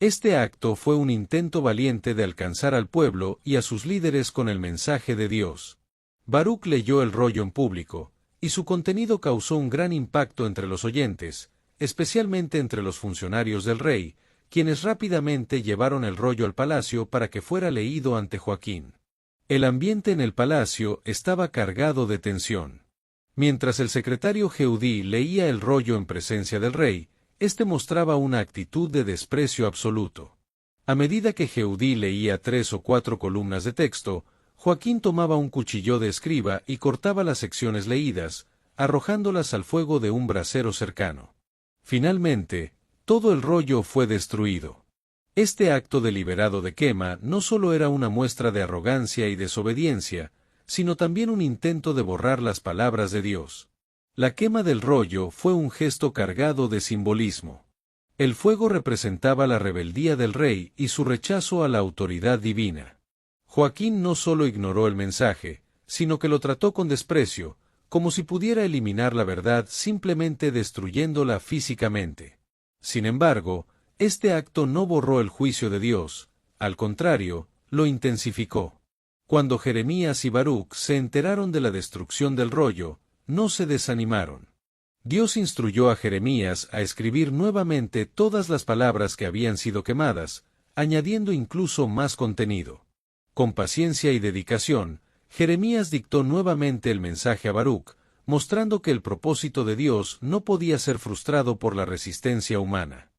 Este acto fue un intento valiente de alcanzar al pueblo y a sus líderes con el mensaje de Dios. Baruc leyó el rollo en público, y su contenido causó un gran impacto entre los oyentes, especialmente entre los funcionarios del rey, quienes rápidamente llevaron el rollo al palacio para que fuera leído ante Joaquín. El ambiente en el palacio estaba cargado de tensión. Mientras el secretario Jehudí leía el rollo en presencia del rey, éste mostraba una actitud de desprecio absoluto. A medida que Jehudí leía 3 o 4 columnas de texto, Joaquín tomaba un cuchillo de escriba y cortaba las secciones leídas, arrojándolas al fuego de un brasero cercano. Finalmente, todo el rollo fue destruido. Este acto deliberado de quema no solo era una muestra de arrogancia y desobediencia, sino también un intento de borrar las palabras de Dios. La quema del rollo fue un gesto cargado de simbolismo. El fuego representaba la rebeldía del rey y su rechazo a la autoridad divina. Joaquín no solo ignoró el mensaje, sino que lo trató con desprecio, como si pudiera eliminar la verdad simplemente destruyéndola físicamente. Sin embargo, este acto no borró el juicio de Dios, al contrario, lo intensificó. Cuando Jeremías y Baruc se enteraron de la destrucción del rollo, no se desanimaron. Dios instruyó a Jeremías a escribir nuevamente todas las palabras que habían sido quemadas, añadiendo incluso más contenido. Con paciencia y dedicación, Jeremías dictó nuevamente el mensaje a Baruc, mostrando que el propósito de Dios no podía ser frustrado por la resistencia humana.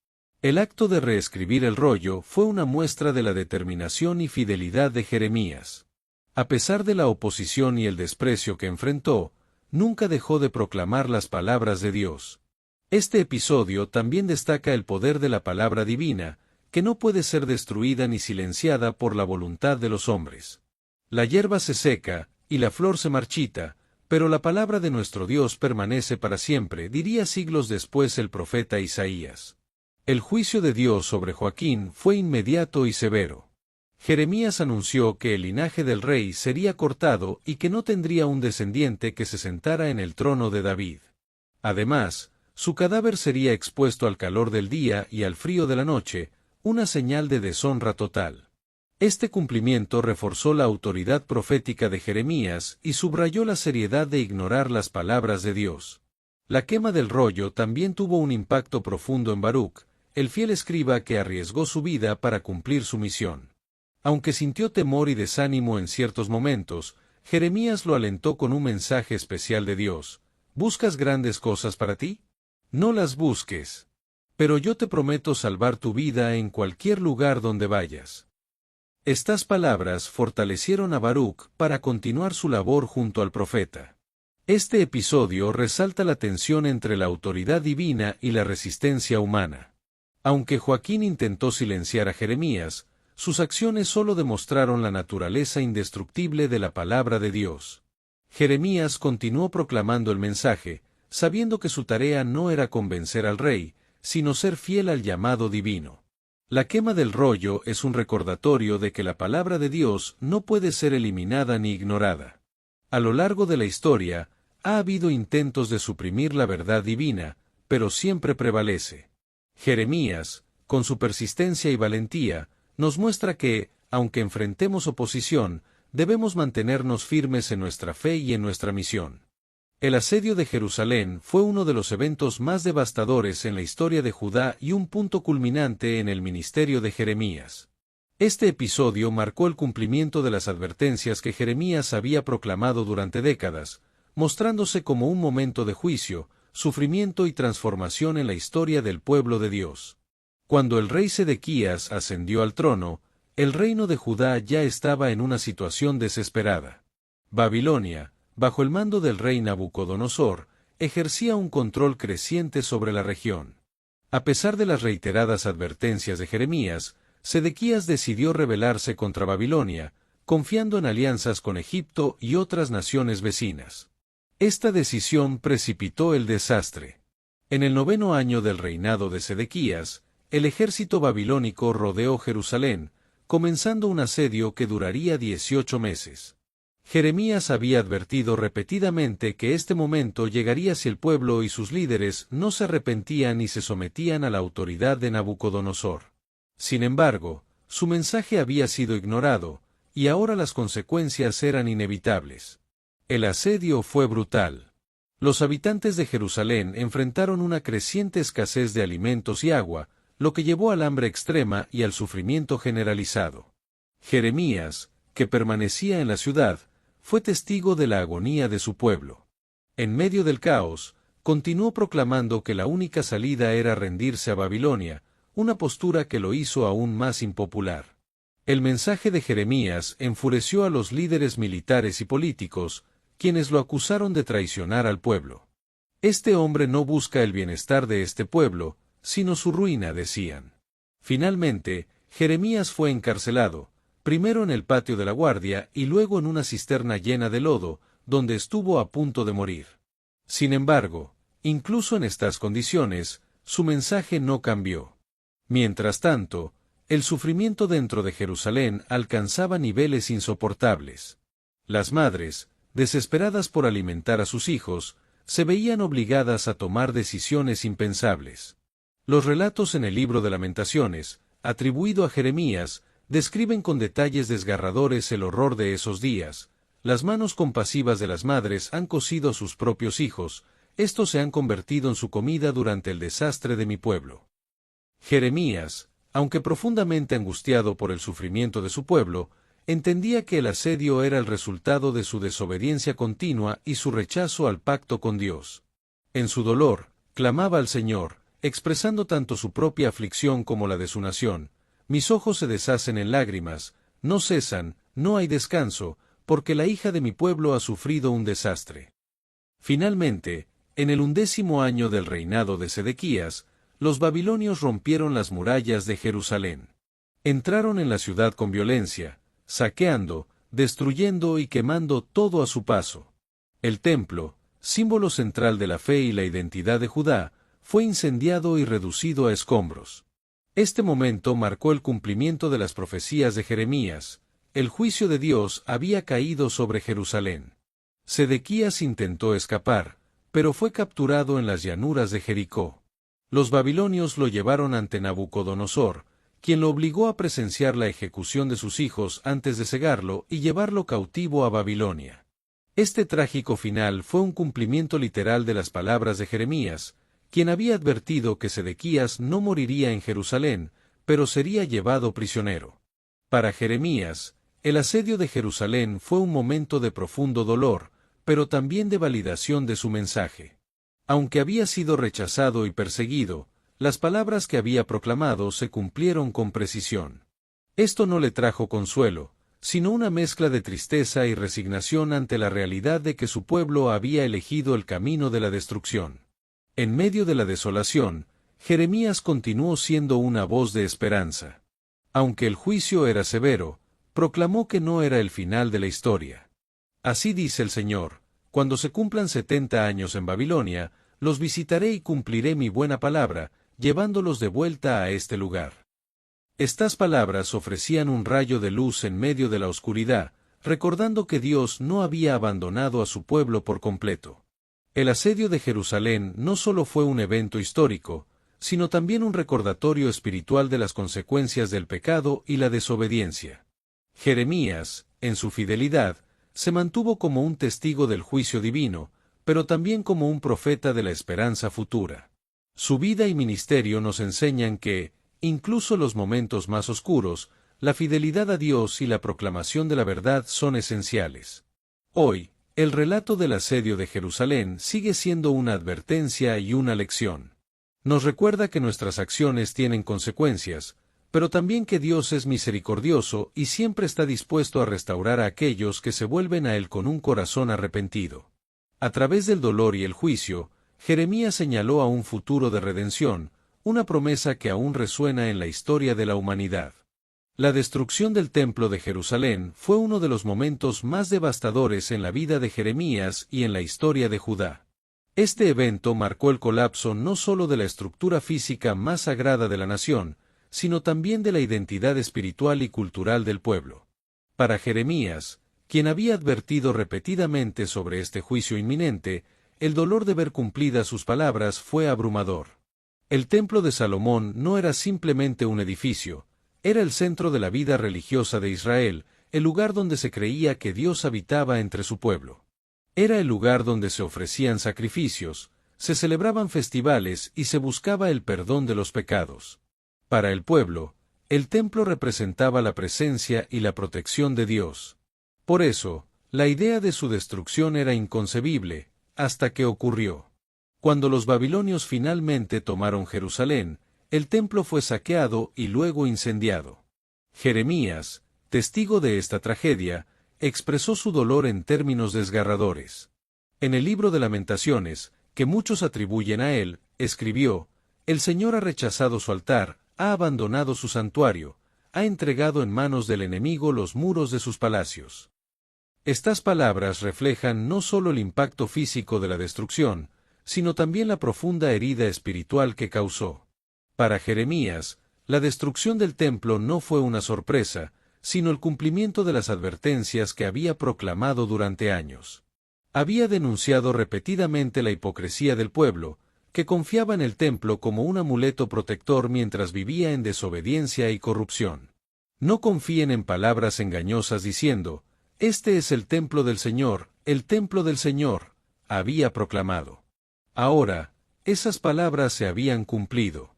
El acto de reescribir el rollo fue una muestra de la determinación y fidelidad de Jeremías. A pesar de la oposición y el desprecio que enfrentó, nunca dejó de proclamar las palabras de Dios. Este episodio también destaca el poder de la palabra divina, que no puede ser destruida ni silenciada por la voluntad de los hombres. La hierba se seca, y la flor se marchita, pero la palabra de nuestro Dios permanece para siempre, diría siglos después el profeta Isaías. El juicio de Dios sobre Joaquín fue inmediato y severo. Jeremías anunció que el linaje del rey sería cortado y que no tendría un descendiente que se sentara en el trono de David. Además, su cadáver sería expuesto al calor del día y al frío de la noche, una señal de deshonra total. Este cumplimiento reforzó la autoridad profética de Jeremías y subrayó la seriedad de ignorar las palabras de Dios. La quema del rollo también tuvo un impacto profundo en Baruc, el fiel escriba que arriesgó su vida para cumplir su misión. Aunque sintió temor y desánimo en ciertos momentos, Jeremías lo alentó con un mensaje especial de Dios. ¿Buscas grandes cosas para ti? No las busques. Pero yo te prometo salvar tu vida en cualquier lugar donde vayas. Estas palabras fortalecieron a Baruc para continuar su labor junto al profeta. Este episodio resalta la tensión entre la autoridad divina y la resistencia humana. Aunque Joaquín intentó silenciar a Jeremías, sus acciones solo demostraron la naturaleza indestructible de la palabra de Dios. Jeremías continuó proclamando el mensaje, sabiendo que su tarea no era convencer al rey, sino ser fiel al llamado divino. La quema del rollo es un recordatorio de que la palabra de Dios no puede ser eliminada ni ignorada. A lo largo de la historia, ha habido intentos de suprimir la verdad divina, pero siempre prevalece. Jeremías, con su persistencia y valentía, nos muestra que, aunque enfrentemos oposición, debemos mantenernos firmes en nuestra fe y en nuestra misión. El asedio de Jerusalén fue uno de los eventos más devastadores en la historia de Judá y un punto culminante en el ministerio de Jeremías. Este episodio marcó el cumplimiento de las advertencias que Jeremías había proclamado durante décadas, mostrándose como un momento de juicio, sufrimiento y transformación en la historia del pueblo de Dios. Cuando el rey Sedequías ascendió al trono, el reino de Judá ya estaba en una situación desesperada. Babilonia, bajo el mando del rey Nabucodonosor, ejercía un control creciente sobre la región. A pesar de las reiteradas advertencias de Jeremías, Sedequías decidió rebelarse contra Babilonia, confiando en alianzas con Egipto y otras naciones vecinas. Esta decisión precipitó el desastre. En el 9º año del reinado de Sedequías, el ejército babilónico rodeó Jerusalén, comenzando un asedio que duraría 18 meses. Jeremías había advertido repetidamente que este momento llegaría si el pueblo y sus líderes no se arrepentían y se sometían a la autoridad de Nabucodonosor. Sin embargo, su mensaje había sido ignorado, y ahora las consecuencias eran inevitables. El asedio fue brutal. Los habitantes de Jerusalén enfrentaron una creciente escasez de alimentos y agua, lo que llevó al hambre extrema y al sufrimiento generalizado. Jeremías, que permanecía en la ciudad, fue testigo de la agonía de su pueblo. En medio del caos, continuó proclamando que la única salida era rendirse a Babilonia, una postura que lo hizo aún más impopular. El mensaje de Jeremías enfureció a los líderes militares y políticos, quienes lo acusaron de traicionar al pueblo. Este hombre no busca el bienestar de este pueblo, sino su ruina, decían. Finalmente, Jeremías fue encarcelado, primero en el patio de la guardia y luego en una cisterna llena de lodo, donde estuvo a punto de morir. Sin embargo, incluso en estas condiciones, su mensaje no cambió. Mientras tanto, el sufrimiento dentro de Jerusalén alcanzaba niveles insoportables. Las madres, desesperadas por alimentar a sus hijos, se veían obligadas a tomar decisiones impensables. Los relatos en el libro de Lamentaciones, atribuido a Jeremías, describen con detalles desgarradores el horror de esos días. Las manos compasivas de las madres han cosido a sus propios hijos, estos se han convertido en su comida durante el desastre de mi pueblo. Jeremías, aunque profundamente angustiado por el sufrimiento de su pueblo, entendía que el asedio era el resultado de su desobediencia continua y su rechazo al pacto con Dios. En su dolor, clamaba al Señor, expresando tanto su propia aflicción como la de su nación. Mis ojos se deshacen en lágrimas, no cesan, no hay descanso, porque la hija de mi pueblo ha sufrido un desastre. Finalmente, en el 11º año del reinado de Sedequías, los babilonios rompieron las murallas de Jerusalén. Entraron en la ciudad con violencia, saqueando, destruyendo y quemando todo a su paso. El templo, símbolo central de la fe y la identidad de Judá, fue incendiado y reducido a escombros. Este momento marcó el cumplimiento de las profecías de Jeremías. El juicio de Dios había caído sobre Jerusalén. Sedequías intentó escapar, pero fue capturado en las llanuras de Jericó. Los babilonios lo llevaron ante Nabucodonosor, quien lo obligó a presenciar la ejecución de sus hijos antes de cegarlo y llevarlo cautivo a Babilonia. Este trágico final fue un cumplimiento literal de las palabras de Jeremías, quien había advertido que Sedequías no moriría en Jerusalén, pero sería llevado prisionero. Para Jeremías, el asedio de Jerusalén fue un momento de profundo dolor, pero también de validación de su mensaje. Aunque había sido rechazado y perseguido, las palabras que había proclamado se cumplieron con precisión. Esto no le trajo consuelo, sino una mezcla de tristeza y resignación ante la realidad de que su pueblo había elegido el camino de la destrucción. En medio de la desolación, Jeremías continuó siendo una voz de esperanza. Aunque el juicio era severo, proclamó que no era el final de la historia. Así dice el Señor: cuando se cumplan 70 años en Babilonia, los visitaré y cumpliré mi buena palabra, llevándolos de vuelta a este lugar. Estas palabras ofrecían un rayo de luz en medio de la oscuridad, recordando que Dios no había abandonado a su pueblo por completo. El asedio de Jerusalén no solo fue un evento histórico, sino también un recordatorio espiritual de las consecuencias del pecado y la desobediencia. Jeremías, en su fidelidad, se mantuvo como un testigo del juicio divino, pero también como un profeta de la esperanza futura. Su vida y ministerio nos enseñan que, incluso en los momentos más oscuros, la fidelidad a Dios y la proclamación de la verdad son esenciales. Hoy, el relato del asedio de Jerusalén sigue siendo una advertencia y una lección. Nos recuerda que nuestras acciones tienen consecuencias, pero también que Dios es misericordioso y siempre está dispuesto a restaurar a aquellos que se vuelven a Él con un corazón arrepentido. A través del dolor y el juicio, Jeremías señaló a un futuro de redención, una promesa que aún resuena en la historia de la humanidad. La destrucción del Templo de Jerusalén fue uno de los momentos más devastadores en la vida de Jeremías y en la historia de Judá. Este evento marcó el colapso no solo de la estructura física más sagrada de la nación, sino también de la identidad espiritual y cultural del pueblo. Para Jeremías, quien había advertido repetidamente sobre este juicio inminente, el dolor de ver cumplidas sus palabras fue abrumador. El Templo de Salomón no era simplemente un edificio, era el centro de la vida religiosa de Israel, el lugar donde se creía que Dios habitaba entre su pueblo. Era el lugar donde se ofrecían sacrificios, se celebraban festivales y se buscaba el perdón de los pecados. Para el pueblo, el templo representaba la presencia y la protección de Dios. Por eso, la idea de su destrucción era inconcebible, hasta que ocurrió. Cuando los babilonios finalmente tomaron Jerusalén, el templo fue saqueado y luego incendiado. Jeremías, testigo de esta tragedia, expresó su dolor en términos desgarradores. En el libro de Lamentaciones, que muchos atribuyen a él, escribió: «El Señor ha rechazado su altar, ha abandonado su santuario, ha entregado en manos del enemigo los muros de sus palacios». Estas palabras reflejan no solo el impacto físico de la destrucción, sino también la profunda herida espiritual que causó. Para Jeremías, la destrucción del templo no fue una sorpresa, sino el cumplimiento de las advertencias que había proclamado durante años. Había denunciado repetidamente la hipocresía del pueblo, que confiaba en el templo como un amuleto protector mientras vivía en desobediencia y corrupción. No confíen en palabras engañosas diciendo: «Este es el templo del Señor», había proclamado. Ahora, esas palabras se habían cumplido.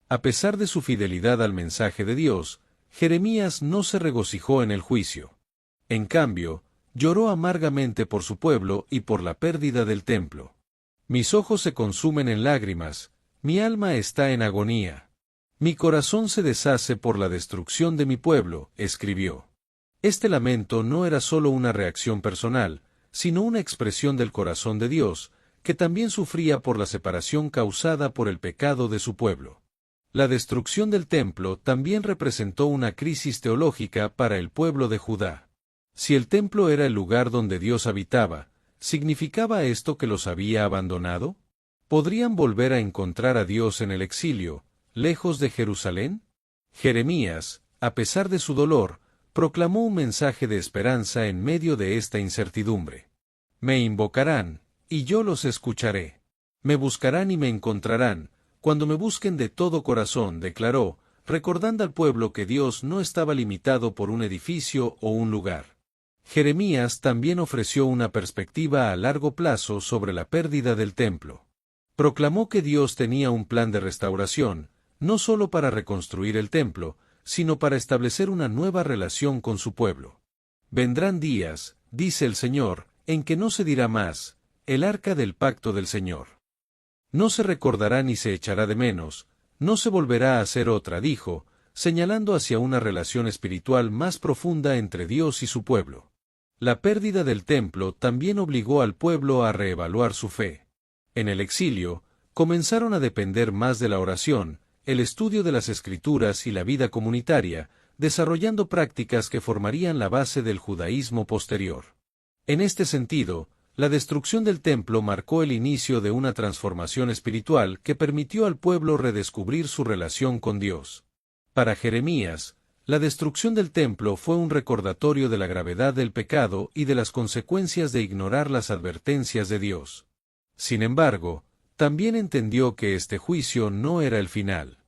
A pesar de su fidelidad al mensaje de Dios, Jeremías no se regocijó en el juicio. En cambio, lloró amargamente por su pueblo y por la pérdida del templo. «Mis ojos se consumen en lágrimas, mi alma está en agonía. Mi corazón se deshace por la destrucción de mi pueblo», escribió. Este lamento no era solo una reacción personal, sino una expresión del corazón de Dios, que también sufría por la separación causada por el pecado de su pueblo. La destrucción del templo también representó una crisis teológica para el pueblo de Judá. Si el templo era el lugar donde Dios habitaba, ¿significaba esto que los había abandonado? ¿Podrían volver a encontrar a Dios en el exilio, lejos de Jerusalén? Jeremías, a pesar de su dolor, proclamó un mensaje de esperanza en medio de esta incertidumbre. Me invocarán, y yo los escucharé. Me buscarán y me encontrarán, cuando me busquen de todo corazón, declaró, recordando al pueblo que Dios no estaba limitado por un edificio o un lugar. Jeremías también ofreció una perspectiva a largo plazo sobre la pérdida del templo. Proclamó que Dios tenía un plan de restauración, no solo para reconstruir el templo, sino para establecer una nueva relación con su pueblo. Vendrán días, dice el Señor, en que no se dirá más, el arca del pacto del Señor. No se recordará ni se echará de menos, no se volverá a hacer otra, dijo, señalando hacia una relación espiritual más profunda entre Dios y su pueblo. La pérdida del templo también obligó al pueblo a reevaluar su fe. En el exilio, comenzaron a depender más de la oración, el estudio de las Escrituras y la vida comunitaria, desarrollando prácticas que formarían la base del judaísmo posterior. En este sentido, la destrucción del templo marcó el inicio de una transformación espiritual que permitió al pueblo redescubrir su relación con Dios. Para Jeremías, la destrucción del templo fue un recordatorio de la gravedad del pecado y de las consecuencias de ignorar las advertencias de Dios. Sin embargo, también entendió que este juicio no era el final.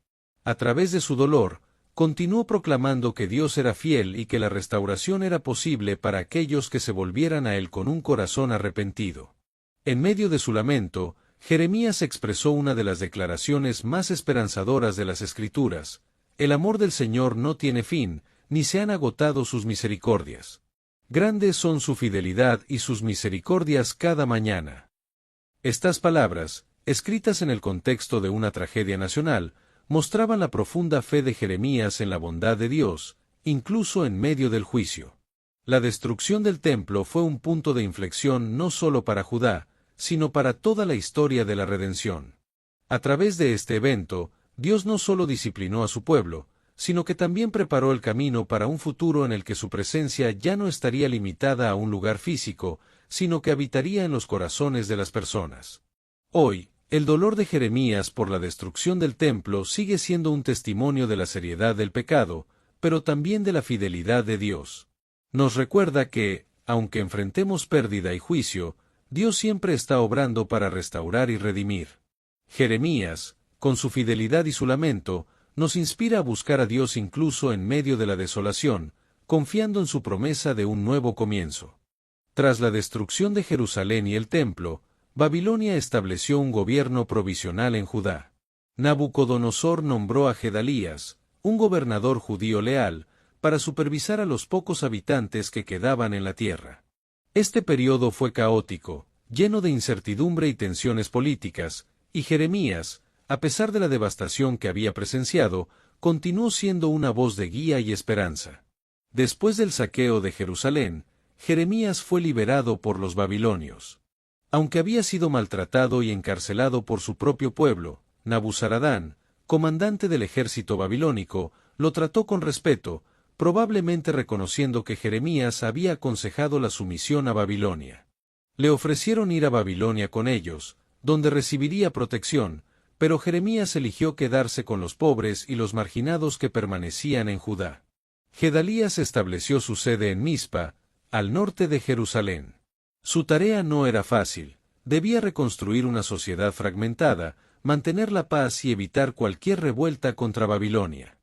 A través de su dolor, continuó proclamando que Dios era fiel y que la restauración era posible para aquellos que se volvieran a Él con un corazón arrepentido. En medio de su lamento, Jeremías expresó una de las declaraciones más esperanzadoras de las Escrituras: el amor del Señor no tiene fin, ni se han agotado sus misericordias. Grandes son su fidelidad y sus misericordias cada mañana. Estas palabras, escritas en el contexto de una tragedia nacional, mostraban la profunda fe de Jeremías en la bondad de Dios, incluso en medio del juicio. La destrucción del templo fue un punto de inflexión no solo para Judá, sino para toda la historia de la redención. A través de este evento, Dios no solo disciplinó a su pueblo, sino que también preparó el camino para un futuro en el que su presencia ya no estaría limitada a un lugar físico, sino que habitaría en los corazones de las personas. Hoy, el dolor de Jeremías por la destrucción del templo sigue siendo un testimonio de la seriedad del pecado, pero también de la fidelidad de Dios. Nos recuerda que, aunque enfrentemos pérdida y juicio, Dios siempre está obrando para restaurar y redimir. Jeremías, con su fidelidad y su lamento, nos inspira a buscar a Dios incluso en medio de la desolación, confiando en su promesa de un nuevo comienzo. Tras la destrucción de Jerusalén y el templo, Babilonia estableció un gobierno provisional en Judá. Nabucodonosor nombró a Gedalías, un gobernador judío leal, para supervisar a los pocos habitantes que quedaban en la tierra. Este periodo fue caótico, lleno de incertidumbre y tensiones políticas, y Jeremías, a pesar de la devastación que había presenciado, continuó siendo una voz de guía y esperanza. Después del saqueo de Jerusalén, Jeremías fue liberado por los babilonios. Aunque había sido maltratado y encarcelado por su propio pueblo, Nabuzaradán, comandante del ejército babilónico, lo trató con respeto, probablemente reconociendo que Jeremías había aconsejado la sumisión a Babilonia. Le ofrecieron ir a Babilonia con ellos, donde recibiría protección, pero Jeremías eligió quedarse con los pobres y los marginados que permanecían en Judá. Gedalías estableció su sede en Mizpa, al norte de Jerusalén. Su tarea no era fácil, debía reconstruir una sociedad fragmentada, mantener la paz y evitar cualquier revuelta contra Babilonia.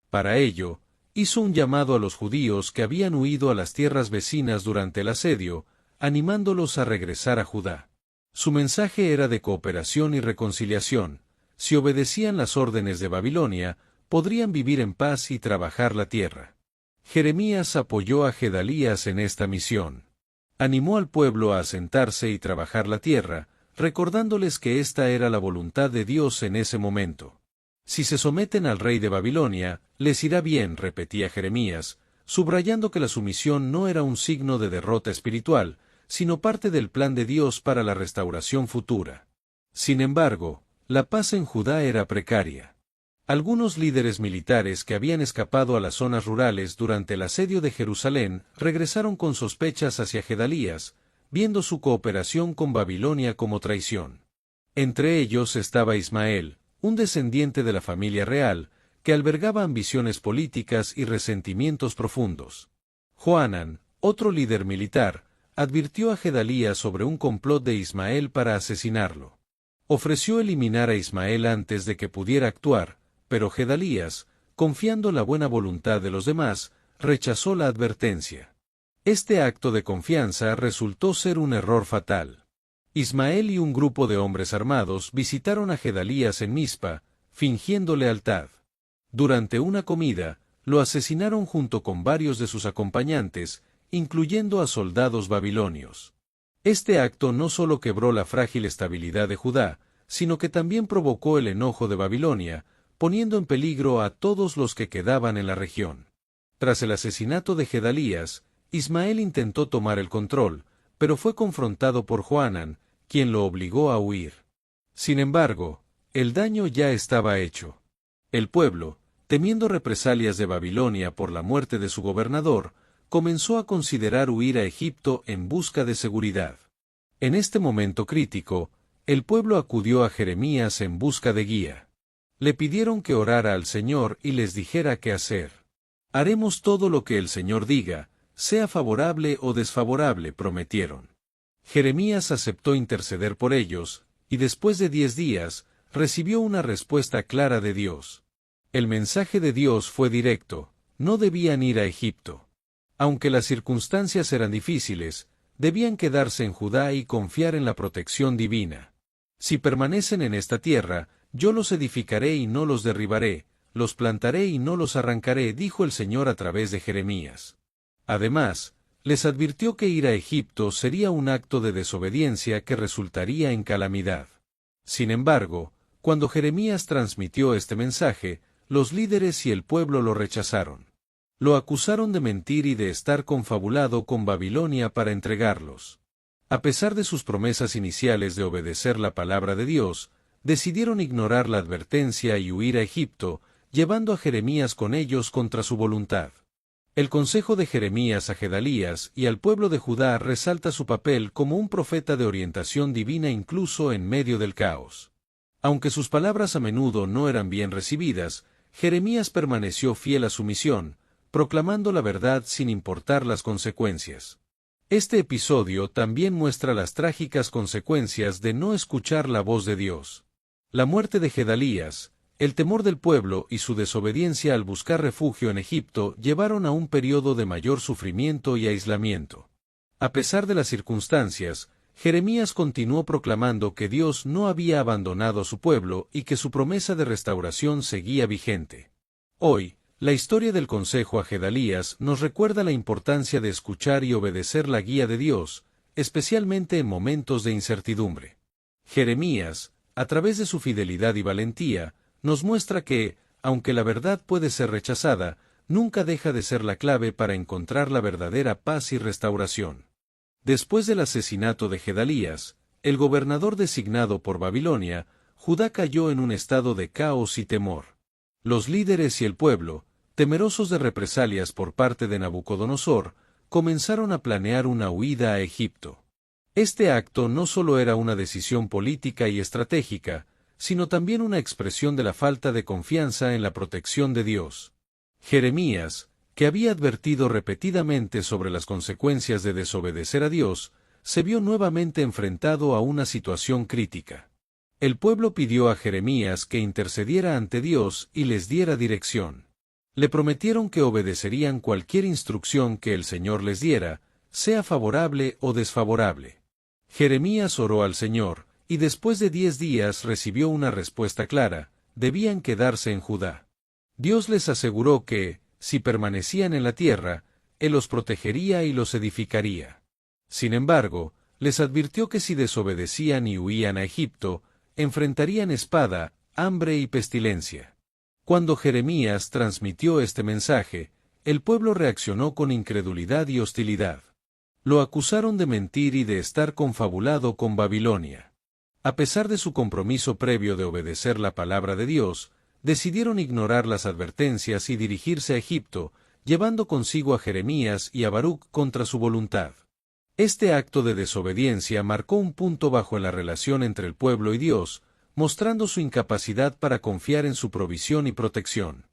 Para ello, hizo un llamado a los judíos que habían huido a las tierras vecinas durante el asedio, animándolos a regresar a Judá. Su mensaje era de cooperación y reconciliación. Si obedecían las órdenes de Babilonia, podrían vivir en paz y trabajar la tierra. Jeremías apoyó a Gedalías en esta misión. Animó al pueblo a asentarse y trabajar la tierra, recordándoles que esta era la voluntad de Dios en ese momento. Si se someten al rey de Babilonia, les irá bien, repetía Jeremías, subrayando que la sumisión no era un signo de derrota espiritual, sino parte del plan de Dios para la restauración futura. Sin embargo, la paz en Judá era precaria. Algunos líderes militares que habían escapado a las zonas rurales durante el asedio de Jerusalén regresaron con sospechas hacia Gedalías, viendo su cooperación con Babilonia como traición. Entre ellos estaba Ismael, un descendiente de la familia real, que albergaba ambiciones políticas y resentimientos profundos. Johanán, otro líder militar, advirtió a Gedalías sobre un complot de Ismael para asesinarlo. Ofreció eliminar a Ismael antes de que pudiera actuar, pero Gedalías, confiando en la buena voluntad de los demás, rechazó la advertencia. Este acto de confianza resultó ser un error fatal. Ismael y un grupo de hombres armados visitaron a Gedalías en Mizpa, fingiendo lealtad. Durante una comida, lo asesinaron junto con varios de sus acompañantes, incluyendo a soldados babilonios. Este acto no solo quebró la frágil estabilidad de Judá, sino que también provocó el enojo de Babilonia, poniendo en peligro a todos los que quedaban en la región. Tras el asesinato de Gedalías, Ismael intentó tomar el control, pero fue confrontado por Johanán, quien lo obligó a huir. Sin embargo, el daño ya estaba hecho. El pueblo, temiendo represalias de Babilonia por la muerte de su gobernador, comenzó a considerar huir a Egipto en busca de seguridad. En este momento crítico, el pueblo acudió a Jeremías en busca de guía. Le pidieron que orara al Señor y les dijera qué hacer. Haremos todo lo que el Señor diga, sea favorable o desfavorable, prometieron. Jeremías aceptó interceder por ellos, y después de 10 días, recibió una respuesta clara de Dios. El mensaje de Dios fue directo: no debían ir a Egipto. Aunque las circunstancias eran difíciles, debían quedarse en Judá y confiar en la protección divina. Si permanecen en esta tierra, yo los edificaré y no los derribaré, los plantaré y no los arrancaré, dijo el Señor a través de Jeremías. Además, les advirtió que ir a Egipto sería un acto de desobediencia que resultaría en calamidad. Sin embargo, cuando Jeremías transmitió este mensaje, los líderes y el pueblo lo rechazaron. Lo acusaron de mentir y de estar confabulado con Babilonia para entregarlos. A pesar de sus promesas iniciales de obedecer la palabra de Dios, decidieron ignorar la advertencia y huir a Egipto, llevando a Jeremías con ellos contra su voluntad. El consejo de Jeremías a Gedalías y al pueblo de Judá resalta su papel como un profeta de orientación divina incluso en medio del caos. Aunque sus palabras a menudo no eran bien recibidas, Jeremías permaneció fiel a su misión, proclamando la verdad sin importar las consecuencias. Este episodio también muestra las trágicas consecuencias de no escuchar la voz de Dios. La muerte de Gedalías, el temor del pueblo y su desobediencia al buscar refugio en Egipto llevaron a un periodo de mayor sufrimiento y aislamiento. A pesar de las circunstancias, Jeremías continuó proclamando que Dios no había abandonado a su pueblo y que su promesa de restauración seguía vigente. Hoy, la historia del consejo a Gedalías nos recuerda la importancia de escuchar y obedecer la guía de Dios, especialmente en momentos de incertidumbre. Jeremías, a través de su fidelidad y valentía, nos muestra que, aunque la verdad puede ser rechazada, nunca deja de ser la clave para encontrar la verdadera paz y restauración. Después del asesinato de Gedalías, el gobernador designado por Babilonia, Judá cayó en un estado de caos y temor. Los líderes y el pueblo, temerosos de represalias por parte de Nabucodonosor, comenzaron a planear una huida a Egipto. Este acto no solo era una decisión política y estratégica, sino también una expresión de la falta de confianza en la protección de Dios. Jeremías, que había advertido repetidamente sobre las consecuencias de desobedecer a Dios, se vio nuevamente enfrentado a una situación crítica. El pueblo pidió a Jeremías que intercediera ante Dios y les diera dirección. Le prometieron que obedecerían cualquier instrucción que el Señor les diera, sea favorable o desfavorable. Jeremías oró al Señor, y después de 10 días recibió una respuesta clara: debían quedarse en Judá. Dios les aseguró que, si permanecían en la tierra, Él los protegería y los edificaría. Sin embargo, les advirtió que si desobedecían y huían a Egipto, enfrentarían espada, hambre y pestilencia. Cuando Jeremías transmitió este mensaje, el pueblo reaccionó con incredulidad y hostilidad. Lo acusaron de mentir y de estar confabulado con Babilonia. A pesar de su compromiso previo de obedecer la palabra de Dios, decidieron ignorar las advertencias y dirigirse a Egipto, llevando consigo a Jeremías y a Baruc contra su voluntad. Este acto de desobediencia marcó un punto bajo en la relación entre el pueblo y Dios, mostrando su incapacidad para confiar en su provisión y protección.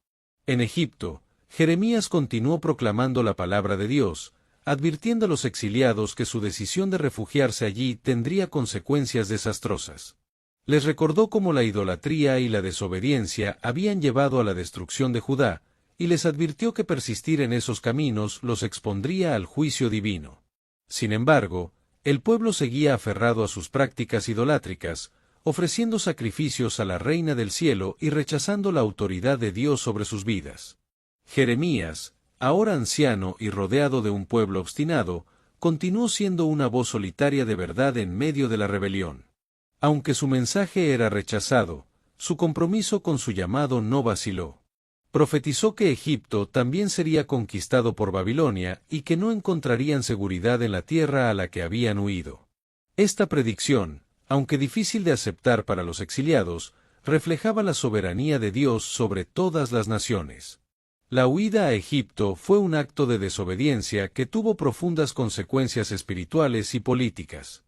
En Egipto, Jeremías continuó proclamando la palabra de Dios, advirtiendo a los exiliados que su decisión de refugiarse allí tendría consecuencias desastrosas. Les recordó cómo la idolatría y la desobediencia habían llevado a la destrucción de Judá, y les advirtió que persistir en esos caminos los expondría al juicio divino. Sin embargo, el pueblo seguía aferrado a sus prácticas idolátricas, ofreciendo sacrificios a la Reina del Cielo y rechazando la autoridad de Dios sobre sus vidas. Jeremías, ahora anciano y rodeado de un pueblo obstinado, continuó siendo una voz solitaria de verdad en medio de la rebelión. Aunque su mensaje era rechazado, su compromiso con su llamado no vaciló. Profetizó que Egipto también sería conquistado por Babilonia y que no encontrarían seguridad en la tierra a la que habían huido. Esta predicción, aunque difícil de aceptar para los exiliados, reflejaba la soberanía de Dios sobre todas las naciones. La huida a Egipto fue un acto de desobediencia que tuvo profundas consecuencias espirituales y políticas.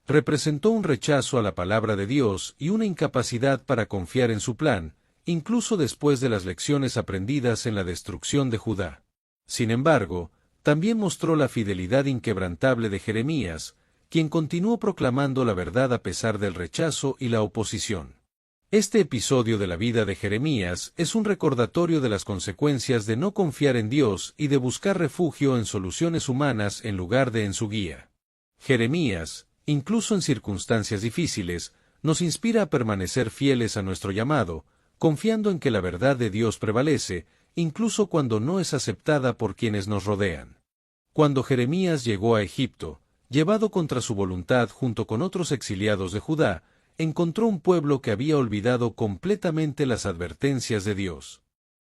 Representó un rechazo a la palabra de Dios y una incapacidad para confiar en su plan, incluso después de las lecciones aprendidas en la destrucción de Judá. Sin embargo, también mostró la fidelidad inquebrantable de Jeremías, quien continuó proclamando la verdad a pesar del rechazo y la oposición. Este episodio de la vida de Jeremías es un recordatorio de las consecuencias de no confiar en Dios y de buscar refugio en soluciones humanas en lugar de en su guía. Jeremías, incluso en circunstancias difíciles, nos inspira a permanecer fieles a nuestro llamado, confiando en que la verdad de Dios prevalece, incluso cuando no es aceptada por quienes nos rodean. Cuando Jeremías llegó a Egipto, llevado contra su voluntad junto con otros exiliados de Judá, encontró un pueblo que había olvidado completamente las advertencias de Dios.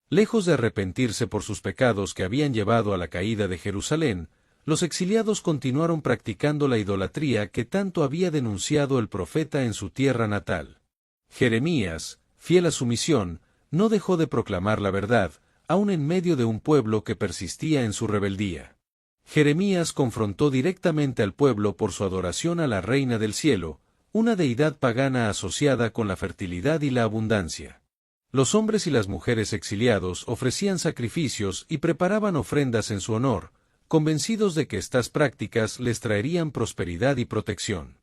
Lejos de arrepentirse por sus pecados que habían llevado a la caída de Jerusalén, los exiliados continuaron practicando la idolatría que tanto había denunciado el profeta en su tierra natal. Jeremías, fiel a su misión, no dejó de proclamar la verdad, aun en medio de un pueblo que persistía en su rebeldía. Jeremías confrontó directamente al pueblo por su adoración a la Reina del Cielo, una deidad pagana asociada con la fertilidad y la abundancia. Los hombres y las mujeres exiliados ofrecían sacrificios y preparaban ofrendas en su honor, convencidos de que estas prácticas les traerían prosperidad y protección.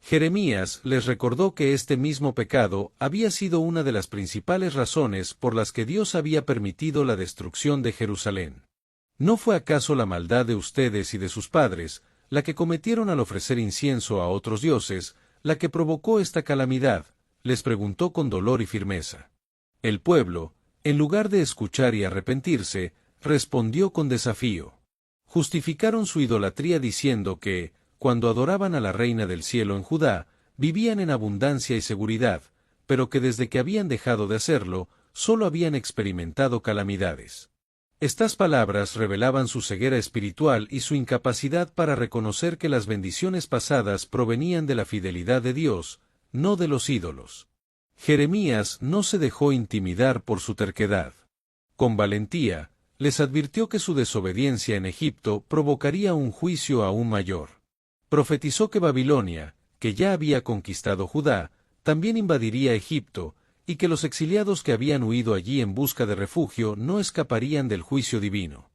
Jeremías les recordó que este mismo pecado había sido una de las principales razones por las que Dios había permitido la destrucción de Jerusalén. ¿No fue acaso la maldad de ustedes y de sus padres, la que cometieron al ofrecer incienso a otros dioses, la que provocó esta calamidad? Les preguntó con dolor y firmeza. El pueblo, en lugar de escuchar y arrepentirse, respondió con desafío. Justificaron su idolatría diciendo que, cuando adoraban a la Reina del Cielo en Judá, vivían en abundancia y seguridad, pero que desde que habían dejado de hacerlo, solo habían experimentado calamidades. Estas palabras revelaban su ceguera espiritual y su incapacidad para reconocer que las bendiciones pasadas provenían de la fidelidad de Dios, no de los ídolos. Jeremías no se dejó intimidar por su terquedad. Con valentía, les advirtió que su desobediencia en Egipto provocaría un juicio aún mayor. Profetizó que Babilonia, que ya había conquistado Judá, también invadiría Egipto, y que los exiliados que habían huido allí en busca de refugio no escaparían del juicio divino.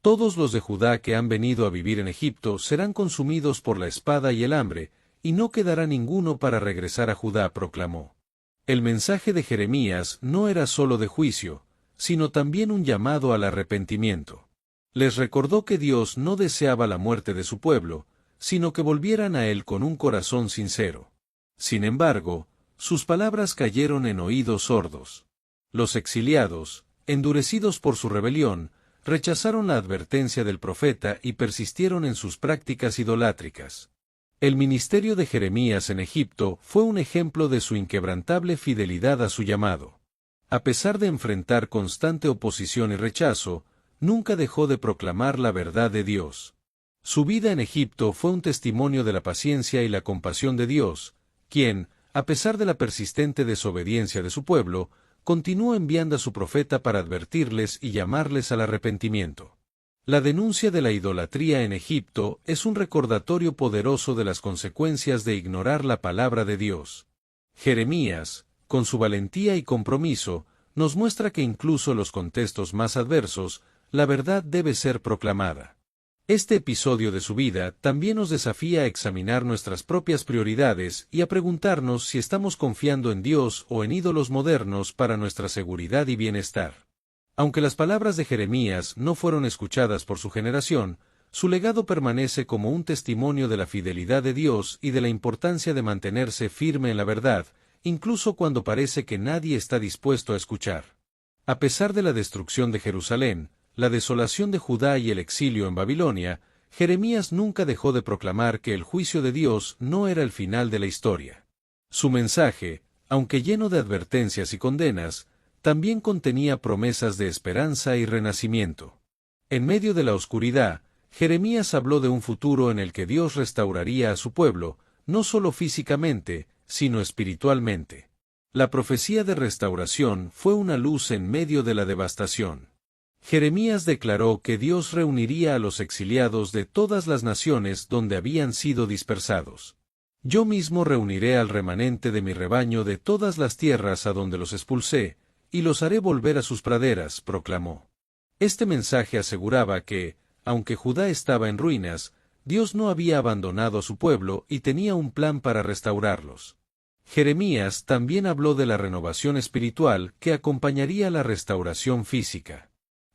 Todos los de Judá que han venido a vivir en Egipto serán consumidos por la espada y el hambre, y no quedará ninguno para regresar a Judá, proclamó. El mensaje de Jeremías no era solo de juicio, sino también un llamado al arrepentimiento. Les recordó que Dios no deseaba la muerte de su pueblo, sino que volvieran a Él con un corazón sincero. Sin embargo, sus palabras cayeron en oídos sordos. Los exiliados, endurecidos por su rebelión, rechazaron la advertencia del profeta y persistieron en sus prácticas idolátricas. El ministerio de Jeremías en Egipto fue un ejemplo de su inquebrantable fidelidad a su llamado. A pesar de enfrentar constante oposición y rechazo, nunca dejó de proclamar la verdad de Dios. Su vida en Egipto fue un testimonio de la paciencia y la compasión de Dios, quien, a pesar de la persistente desobediencia de su pueblo, continuó enviando a su profeta para advertirles y llamarles al arrepentimiento. La denuncia de la idolatría en Egipto es un recordatorio poderoso de las consecuencias de ignorar la palabra de Dios. Jeremías, con su valentía y compromiso, nos muestra que incluso en los contextos más adversos, la verdad debe ser proclamada. Este episodio de su vida también nos desafía a examinar nuestras propias prioridades y a preguntarnos si estamos confiando en Dios o en ídolos modernos para nuestra seguridad y bienestar. Aunque las palabras de Jeremías no fueron escuchadas por su generación, su legado permanece como un testimonio de la fidelidad de Dios y de la importancia de mantenerse firme en la verdad, incluso cuando parece que nadie está dispuesto a escuchar. A pesar de la destrucción de Jerusalén, la desolación de Judá y el exilio en Babilonia, Jeremías nunca dejó de proclamar que el juicio de Dios no era el final de la historia. Su mensaje, aunque lleno de advertencias y condenas, también contenía promesas de esperanza y renacimiento. En medio de la oscuridad, Jeremías habló de un futuro en el que Dios restauraría a su pueblo, no solo físicamente, sino espiritualmente. La profecía de restauración fue una luz en medio de la devastación. Jeremías declaró que Dios reuniría a los exiliados de todas las naciones donde habían sido dispersados. Yo mismo reuniré al remanente de mi rebaño de todas las tierras a donde los expulsé, y los haré volver a sus praderas, proclamó. Este mensaje aseguraba que, aunque Judá estaba en ruinas, Dios no había abandonado a su pueblo y tenía un plan para restaurarlos. Jeremías también habló de la renovación espiritual que acompañaría la restauración física.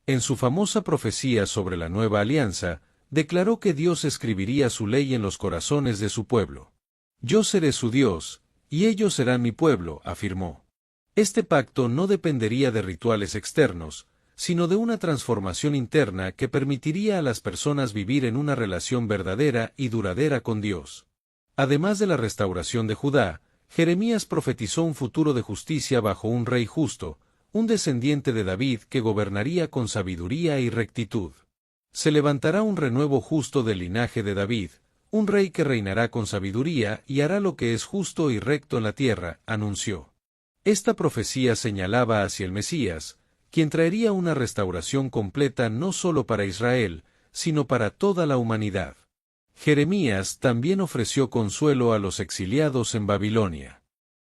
En su famosa profecía sobre la nueva alianza, declaró que Dios escribiría su ley en los corazones de su pueblo. Yo seré su Dios, y ellos serán mi pueblo, afirmó. Este pacto no dependería de rituales externos, sino de una transformación interna que permitiría a las personas vivir en una relación verdadera y duradera con Dios. Además de la restauración de Judá, Jeremías profetizó un futuro de justicia bajo un rey justo, un descendiente de David que gobernaría con sabiduría y rectitud. Se levantará un renuevo justo del linaje de David, un rey que reinará con sabiduría y hará lo que es justo y recto en la tierra, anunció. Esta profecía señalaba hacia el Mesías, quien traería una restauración completa no solo para Israel, sino para toda la humanidad. Jeremías también ofreció consuelo a los exiliados en Babilonia.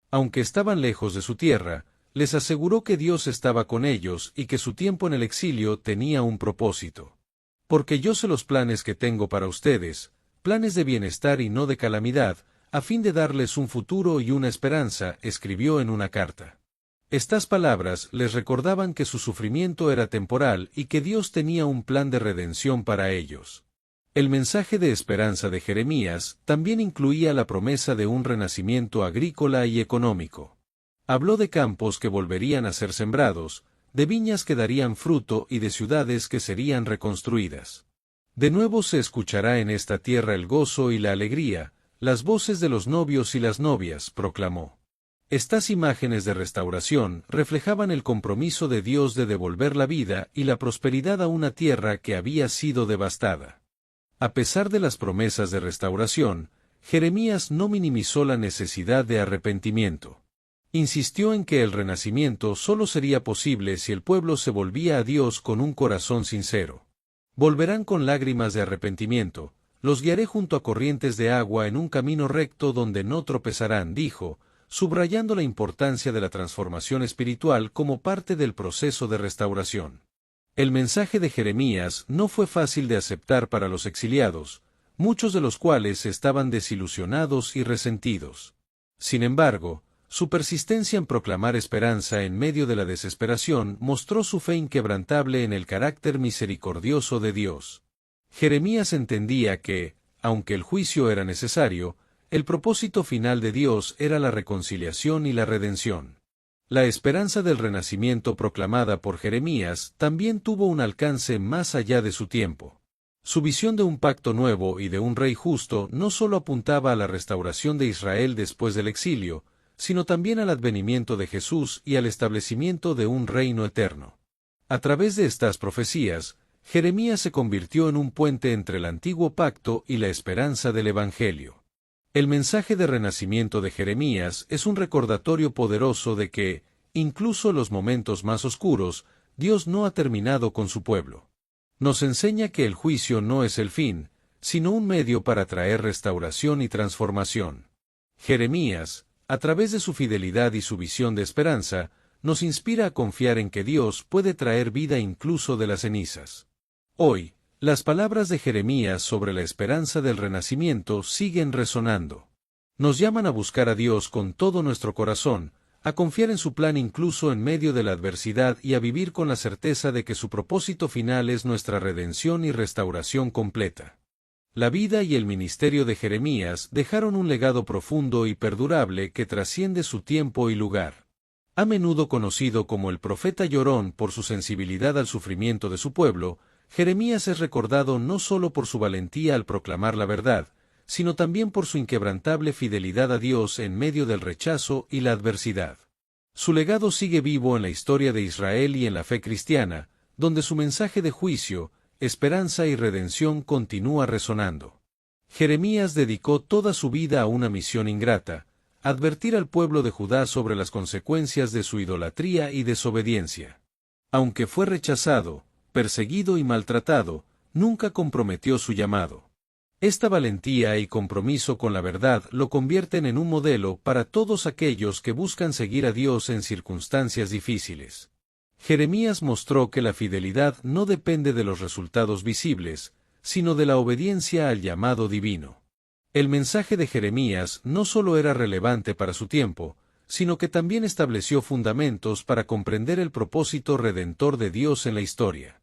Aunque estaban lejos de su tierra, les aseguró que Dios estaba con ellos y que su tiempo en el exilio tenía un propósito. Porque yo sé los planes que tengo para ustedes, planes de bienestar y no de calamidad, a fin de darles un futuro y una esperanza, escribió en una carta. Estas palabras les recordaban que su sufrimiento era temporal y que Dios tenía un plan de redención para ellos. El mensaje de esperanza de Jeremías también incluía la promesa de un renacimiento agrícola y económico. Habló de campos que volverían a ser sembrados, de viñas que darían fruto y de ciudades que serían reconstruidas. De nuevo se escuchará en esta tierra el gozo y la alegría, las voces de los novios y las novias, proclamó. Estas imágenes de restauración reflejaban el compromiso de Dios de devolver la vida y la prosperidad a una tierra que había sido devastada. A pesar de las promesas de restauración, Jeremías no minimizó la necesidad de arrepentimiento. Insistió en que el renacimiento solo sería posible si el pueblo se volvía a Dios con un corazón sincero. Volverán con lágrimas de arrepentimiento, los guiaré junto a corrientes de agua en un camino recto donde no tropezarán, dijo, subrayando la importancia de la transformación espiritual como parte del proceso de restauración. El mensaje de Jeremías no fue fácil de aceptar para los exiliados, muchos de los cuales estaban desilusionados y resentidos. Sin embargo, su persistencia en proclamar esperanza en medio de la desesperación mostró su fe inquebrantable en el carácter misericordioso de Dios. Jeremías entendía que, aunque el juicio era necesario, el propósito final de Dios era la reconciliación y la redención. La esperanza del renacimiento proclamada por Jeremías también tuvo un alcance más allá de su tiempo. Su visión de un pacto nuevo y de un rey justo no solo apuntaba a la restauración de Israel después del exilio, sino también al advenimiento de Jesús y al establecimiento de un reino eterno. A través de estas profecías, Jeremías se convirtió en un puente entre el antiguo pacto y la esperanza del Evangelio. El mensaje de renacimiento de Jeremías es un recordatorio poderoso de que, incluso los momentos más oscuros, Dios no ha terminado con su pueblo. Nos enseña que el juicio no es el fin, sino un medio para traer restauración y transformación. Jeremías, a través de su fidelidad y su visión de esperanza, nos inspira a confiar en que Dios puede traer vida incluso de las cenizas. Hoy, las palabras de Jeremías sobre la esperanza del renacimiento siguen resonando. Nos llaman a buscar a Dios con todo nuestro corazón, a confiar en su plan incluso en medio de la adversidad y a vivir con la certeza de que su propósito final es nuestra redención y restauración completa. La vida y el ministerio de Jeremías dejaron un legado profundo y perdurable que trasciende su tiempo y lugar. A menudo conocido como el profeta llorón por su sensibilidad al sufrimiento de su pueblo, Jeremías es recordado no solo por su valentía al proclamar la verdad, sino también por su inquebrantable fidelidad a Dios en medio del rechazo y la adversidad. Su legado sigue vivo en la historia de Israel y en la fe cristiana, donde su mensaje de juicio, esperanza y redención continúa resonando. Jeremías dedicó toda su vida a una misión ingrata: advertir al pueblo de Judá sobre las consecuencias de su idolatría y desobediencia. Aunque fue rechazado, perseguido y maltratado, nunca comprometió su llamado. Esta valentía y compromiso con la verdad lo convierten en un modelo para todos aquellos que buscan seguir a Dios en circunstancias difíciles. Jeremías mostró que la fidelidad no depende de los resultados visibles, sino de la obediencia al llamado divino. El mensaje de Jeremías no solo era relevante para su tiempo, sino que también estableció fundamentos para comprender el propósito redentor de Dios en la historia.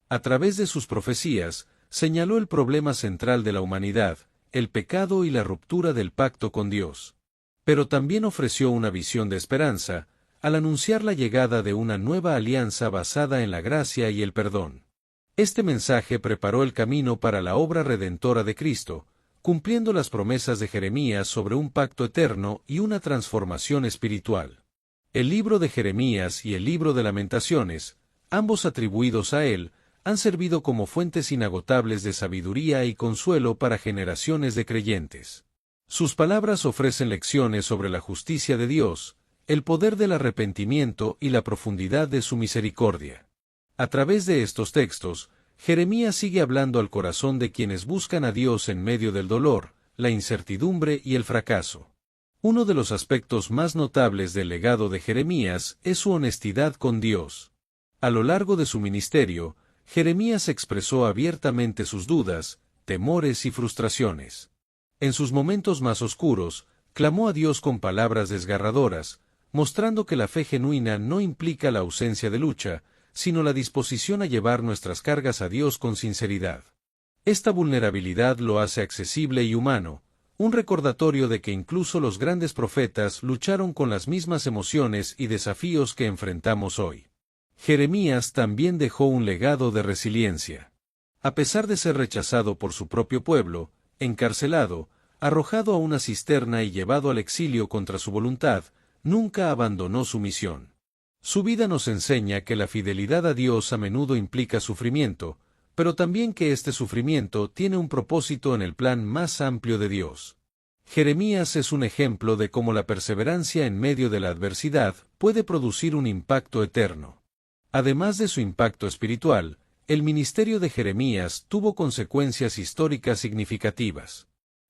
A través de sus profecías, señaló el problema central de la humanidad, el pecado y la ruptura del pacto con Dios. Pero también ofreció una visión de esperanza, al anunciar la llegada de una nueva alianza basada en la gracia y el perdón. Este mensaje preparó el camino para la obra redentora de Cristo, cumpliendo las promesas de Jeremías sobre un pacto eterno y una transformación espiritual. El libro de Jeremías y el libro de Lamentaciones, ambos atribuidos a él, han servido como fuentes inagotables de sabiduría y consuelo para generaciones de creyentes. Sus palabras ofrecen lecciones sobre la justicia de Dios, el poder del arrepentimiento y la profundidad de su misericordia. A través de estos textos, Jeremías sigue hablando al corazón de quienes buscan a Dios en medio del dolor, la incertidumbre y el fracaso. Uno de los aspectos más notables del legado de Jeremías es su honestidad con Dios. A lo largo de su ministerio, Jeremías expresó abiertamente sus dudas, temores y frustraciones. En sus momentos más oscuros, clamó a Dios con palabras desgarradoras, mostrando que la fe genuina no implica la ausencia de lucha, sino la disposición a llevar nuestras cargas a Dios con sinceridad. Esta vulnerabilidad lo hace accesible y humano, un recordatorio de que incluso los grandes profetas lucharon con las mismas emociones y desafíos que enfrentamos hoy. Jeremías también dejó un legado de resiliencia. A pesar de ser rechazado por su propio pueblo, encarcelado, arrojado a una cisterna y llevado al exilio contra su voluntad, nunca abandonó su misión. Su vida nos enseña que la fidelidad a Dios a menudo implica sufrimiento, pero también que este sufrimiento tiene un propósito en el plan más amplio de Dios. Jeremías es un ejemplo de cómo la perseverancia en medio de la adversidad puede producir un impacto eterno. Además de su impacto espiritual, el ministerio de Jeremías tuvo consecuencias históricas significativas.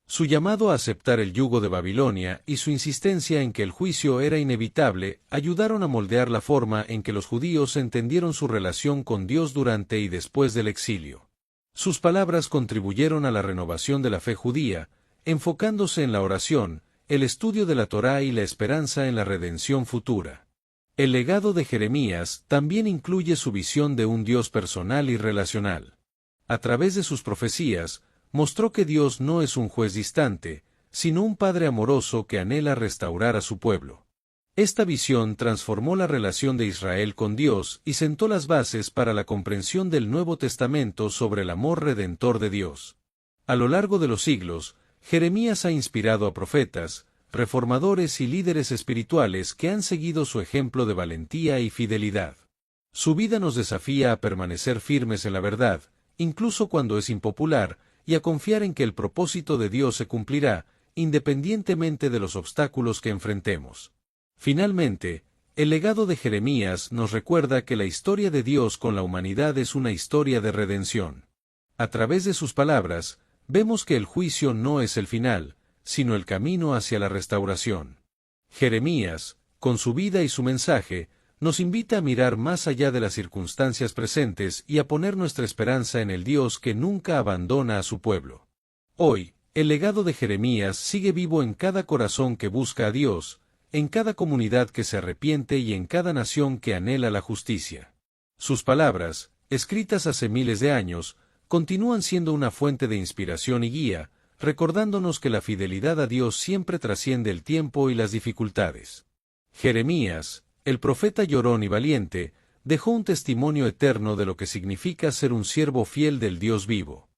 Su llamado a aceptar el yugo de Babilonia y su insistencia en que el juicio era inevitable ayudaron a moldear la forma en que los judíos entendieron su relación con Dios durante y después del exilio. Sus palabras contribuyeron a la renovación de la fe judía, enfocándose en la oración, el estudio de la Torá y la esperanza en la redención futura. El legado de Jeremías también incluye su visión de un Dios personal y relacional. A través de sus profecías, mostró que Dios no es un juez distante, sino un Padre amoroso que anhela restaurar a su pueblo. Esta visión transformó la relación de Israel con Dios y sentó las bases para la comprensión del Nuevo Testamento sobre el amor redentor de Dios. A lo largo de los siglos, Jeremías ha inspirado a profetas, reformadores y líderes espirituales que han seguido su ejemplo de valentía y fidelidad. Su vida nos desafía a permanecer firmes en la verdad, incluso cuando es impopular, y a confiar en que el propósito de Dios se cumplirá, independientemente de los obstáculos que enfrentemos. Finalmente, El legado de Jeremías nos recuerda que la historia de Dios con la humanidad es una historia de redención. A través de sus palabras, vemos que el juicio no es el final, sino el camino hacia la restauración. Jeremías, con su vida y su mensaje, nos invita a mirar más allá de las circunstancias presentes y a poner nuestra esperanza en el Dios que nunca abandona a su pueblo. Hoy, el legado de Jeremías sigue vivo en cada corazón que busca a Dios, en cada comunidad que se arrepiente y en cada nación que anhela la justicia. Sus palabras, escritas hace miles de años, continúan siendo una fuente de inspiración y guía, recordándonos que la fidelidad a Dios siempre trasciende el tiempo y las dificultades. Jeremías, el profeta llorón y valiente, dejó un testimonio eterno de lo que significa ser un siervo fiel del Dios vivo.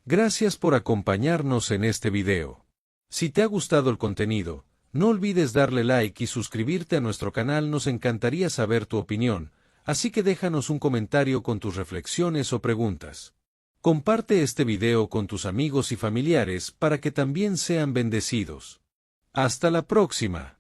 Gracias por acompañarnos en este video. Si te ha gustado el contenido, no olvides darle like y suscribirte a nuestro canal, nos encantaría saber tu opinión, así que déjanos un comentario con tus reflexiones o preguntas. Comparte este video con tus amigos y familiares para que también sean bendecidos. Hasta la próxima.